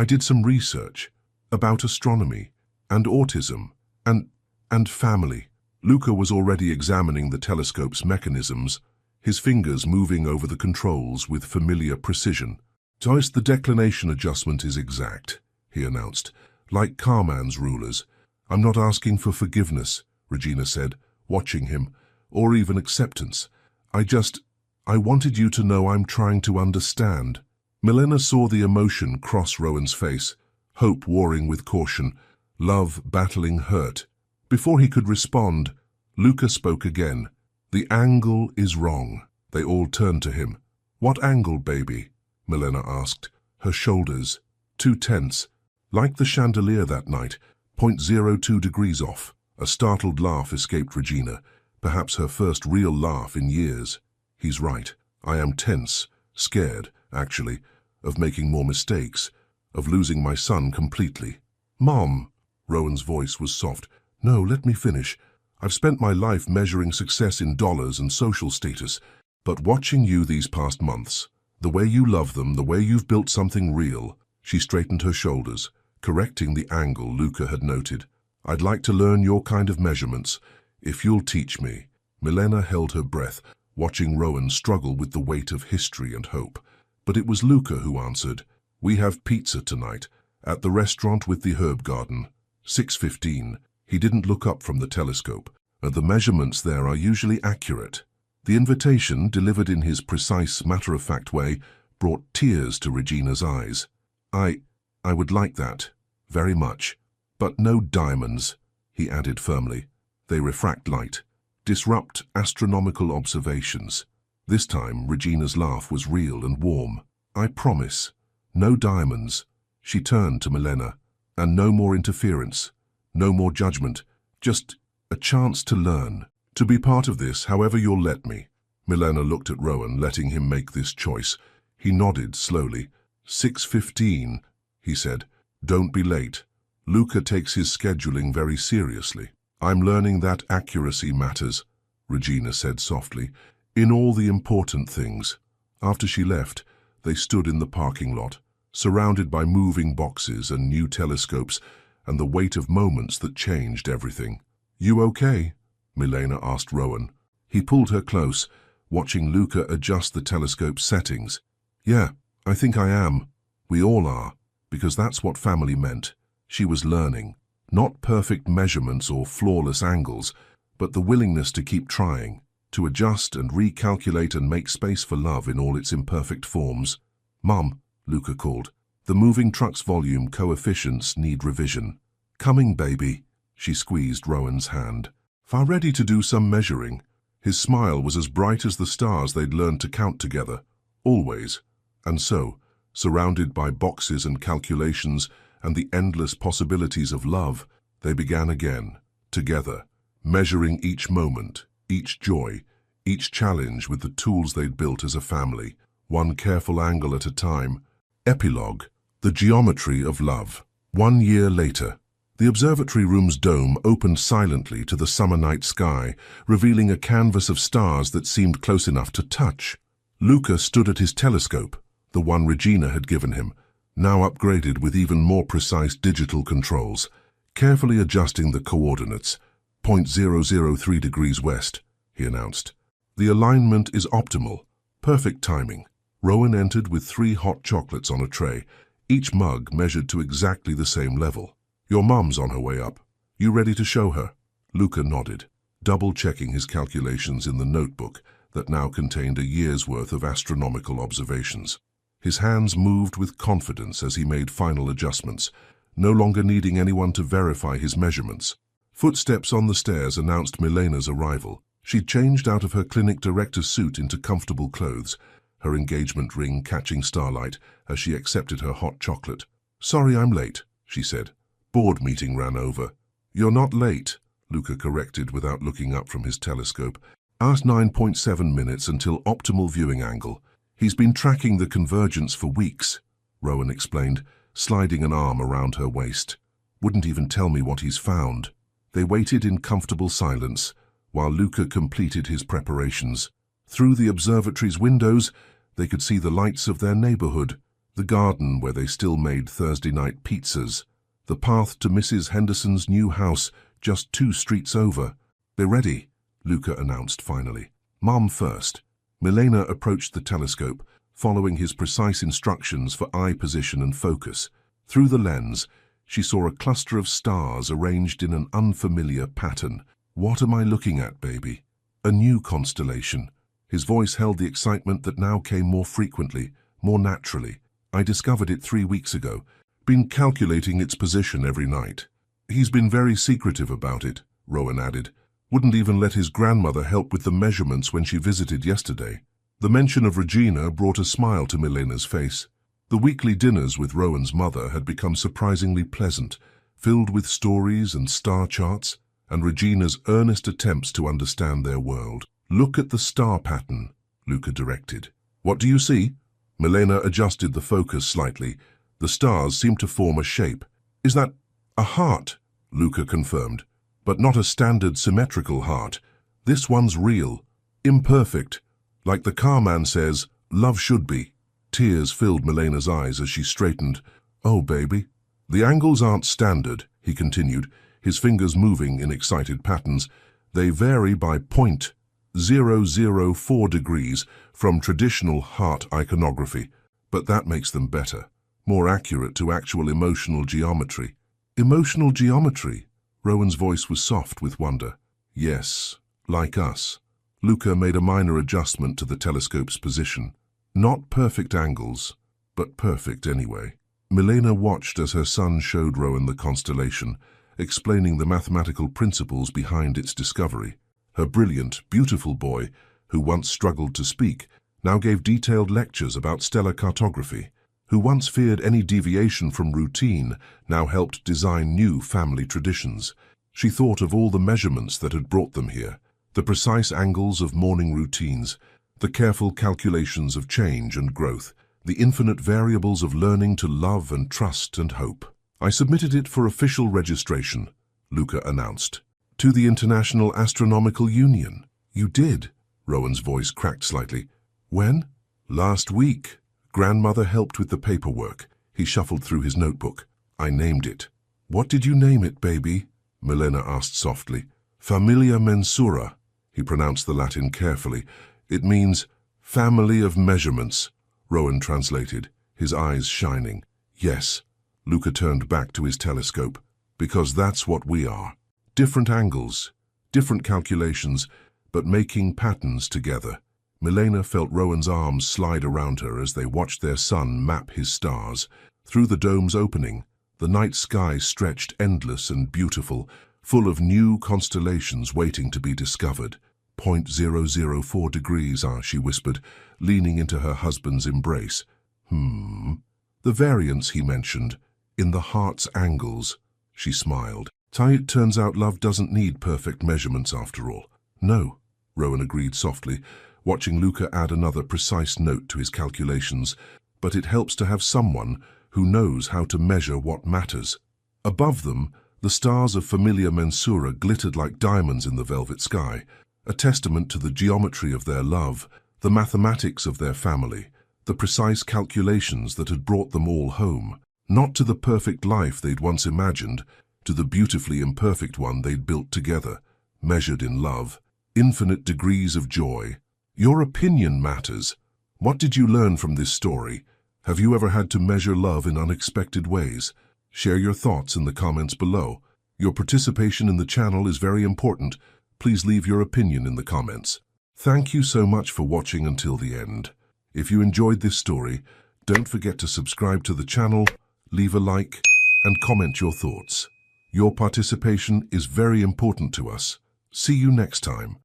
did some research about astronomy and autism and family." Luca was already examining the telescope's mechanisms, his fingers moving over the controls with familiar precision. "Just the declination adjustment is exact," he announced, "like Carman's rulers. I'm not asking for forgiveness," Regina said, watching him, "or even acceptance. I wanted you to know I'm trying to understand." Milena saw the emotion cross Rowan's face, hope warring with caution, love battling hurt. Before he could respond, Luca spoke again. "The angle is wrong." They all turned to him. "What angle, baby?" Milena asked, her shoulders too tense, like the chandelier that night, 0.02 degrees off. A startled laugh escaped Regina, perhaps her first real laugh in years. "He's right. I am tense, scared, actually, of making more mistakes, of losing my son completely." "Mom," Rowan's voice was soft. "No, let me finish. I've spent my life measuring success in dollars and social status, but watching you these past months, the way you love them, the way you've built something real." She straightened her shoulders, correcting the angle Luca had noted. "I'd like to learn your kind of measurements, if you'll teach me." Milena held her breath, watching Rowan struggle with the weight of history and hope. But it was Luca who answered. "We have pizza tonight, at the restaurant with the herb garden. 6:15. He didn't look up from the telescope. The measurements there are usually accurate. The invitation, delivered in his precise, matter-of-fact way, brought tears to Regina's eyes. I would like that, very much. But no diamonds," he added firmly. "They refract light, disrupt astronomical observations." This time, Regina's laugh was real and warm. "I promise. No diamonds." She turned to Milena. "And no more interference. No more judgment. Just a chance to learn. To be part of this, however you'll let me." Milena looked at Rowan, letting him make this choice. He nodded slowly. 6:15, he said. "Don't be late." Luca takes his scheduling very seriously. "I'm learning that accuracy matters," Regina said softly, "in all the important things." After she left, they stood in the parking lot, surrounded by moving boxes and new telescopes and the weight of moments that changed everything. "You okay?" Milena asked Rowan. He pulled her close, watching Luca adjust the telescope's settings. "Yeah, I think I am. We all are, because that's what family meant." She was learning. Not perfect measurements or flawless angles, but the willingness to keep trying, to adjust and recalculate and make space for love in all its imperfect forms. "Mom," Luca called, "the moving truck's volume coefficients need revision." "Coming, baby." She squeezed Rowan's hand. "Far ready to do some measuring." His smile was as bright as the stars they'd learned to count together, always. And so, surrounded by boxes and calculations and the endless possibilities of love, they began again, together, measuring each moment, each joy, each challenge with the tools they'd built as a family, one careful angle at a time. Epilogue: The Geometry of Love. 1 year later. The observatory room's dome opened silently to the summer night sky, revealing a canvas of stars that seemed close enough to touch. Luca stood at his telescope, the one Regina had given him, now upgraded with even more precise digital controls, carefully adjusting the coordinates. 0.003 degrees west, he announced. "The alignment is optimal. Perfect timing." Rowan entered with 3 hot chocolates on a tray, each mug measured to exactly the same level. "Your mom's on her way up. You ready to show her?" Luca nodded, double-checking his calculations in the notebook that now contained a year's worth of astronomical observations. His hands moved with confidence as he made final adjustments, no longer needing anyone to verify his measurements. Footsteps on the stairs announced Milena's arrival. She'd changed out of her clinic director's suit into comfortable clothes, her engagement ring catching starlight as she accepted her hot chocolate. "Sorry I'm late," she said. "Board meeting ran over." "You're not late," Luca corrected without looking up from his telescope. "Asked 9.7 minutes until optimal viewing angle. He's been tracking the convergence for weeks," Rowan explained, sliding an arm around her waist. "Wouldn't even tell me what he's found." They waited in comfortable silence while Luca completed his preparations. Through the observatory's windows, they could see the lights of their neighborhood, the garden where they still made Thursday night pizzas, the path to Mrs. Henderson's new house just 2 streets over. "They're ready," Luca announced finally. "Mom first." Milena approached the telescope, following his precise instructions for eye position and focus. Through the lens, she saw a cluster of stars arranged in an unfamiliar pattern. "What am I looking at, baby?" "A new constellation." His voice held the excitement that now came more frequently, more naturally. "I discovered it 3 weeks ago. Been calculating its position every night." "He's been very secretive about it," Rowan added. "Wouldn't even let his grandmother help with the measurements when she visited yesterday." The mention of Regina brought a smile to Milena's face. The weekly dinners with Rowan's mother had become surprisingly pleasant, filled with stories and star charts, and Regina's earnest attempts to understand their world. "Look at the star pattern," Luca directed. "What do you see?" Milena adjusted the focus slightly. The stars seemed to form a shape. "Is that a heart?" Luca confirmed. "But not a standard symmetrical heart. This one's real, imperfect. Like the car man says, love should be." Tears filled Milena's eyes as she straightened. "Oh, baby." "The angles aren't standard," he continued, his fingers moving in excited patterns. "They vary by 0.004 degrees from traditional heart iconography, but that makes them better, more accurate to actual emotional geometry." "Emotional geometry?" Rowan's voice was soft with wonder. "Yes, like us." Luca made a minor adjustment to the telescope's position. Not perfect angles, but perfect anyway. Milena watched as her son showed Rowan the constellation, explaining the mathematical principles behind its discovery. Her brilliant, beautiful boy, who once struggled to speak, now gave detailed lectures about stellar cartography. Who once feared any deviation from routine, now helped design new family traditions. She thought of all the measurements that had brought them here, the precise angles of morning routines, the careful calculations of change and growth, the infinite variables of learning to love and trust and hope. "I submitted it for official registration," Luca announced. "To the International Astronomical Union." "You did?" Rowan's voice cracked slightly. "When?" "Last week. Grandmother helped with the paperwork." He shuffled through his notebook. "I named it." "What did you name it, baby?" Milena asked softly. "Familia Mensura." He pronounced the Latin carefully. "It means family of measurements," Rowan translated, his eyes shining. "Yes." Luca turned back to his telescope. "Because that's what we are. Different angles, different calculations, but making patterns together." Milena felt Rowan's arms slide around her as they watched their son map his stars. Through the dome's opening, the night sky stretched endless and beautiful, full of new constellations waiting to be discovered. 0.004 degrees, she whispered, leaning into her husband's embrace. The variance he mentioned, in the heart's angles." She smiled. "It turns out love doesn't need perfect measurements after all." "No," Rowan agreed softly, watching Luca add another precise note to his calculations. "But it helps to have someone who knows how to measure what matters." Above them, the stars of Familia Mensura glittered like diamonds in the velvet sky, a testament to the geometry of their love, the mathematics of their family, the precise calculations that had brought them all home. Not to the perfect life they'd once imagined, to the beautifully imperfect one they'd built together, measured in love, infinite degrees of joy. Your opinion matters. What did you learn from this story? Have you ever had to measure love in unexpected ways? Share your thoughts in the comments below. Your participation in the channel is very important. Please leave your opinion in the comments. Thank you so much for watching until the end. If you enjoyed this story, don't forget to subscribe to the channel, leave a like, and comment your thoughts. Your participation is very important to us. See you next time.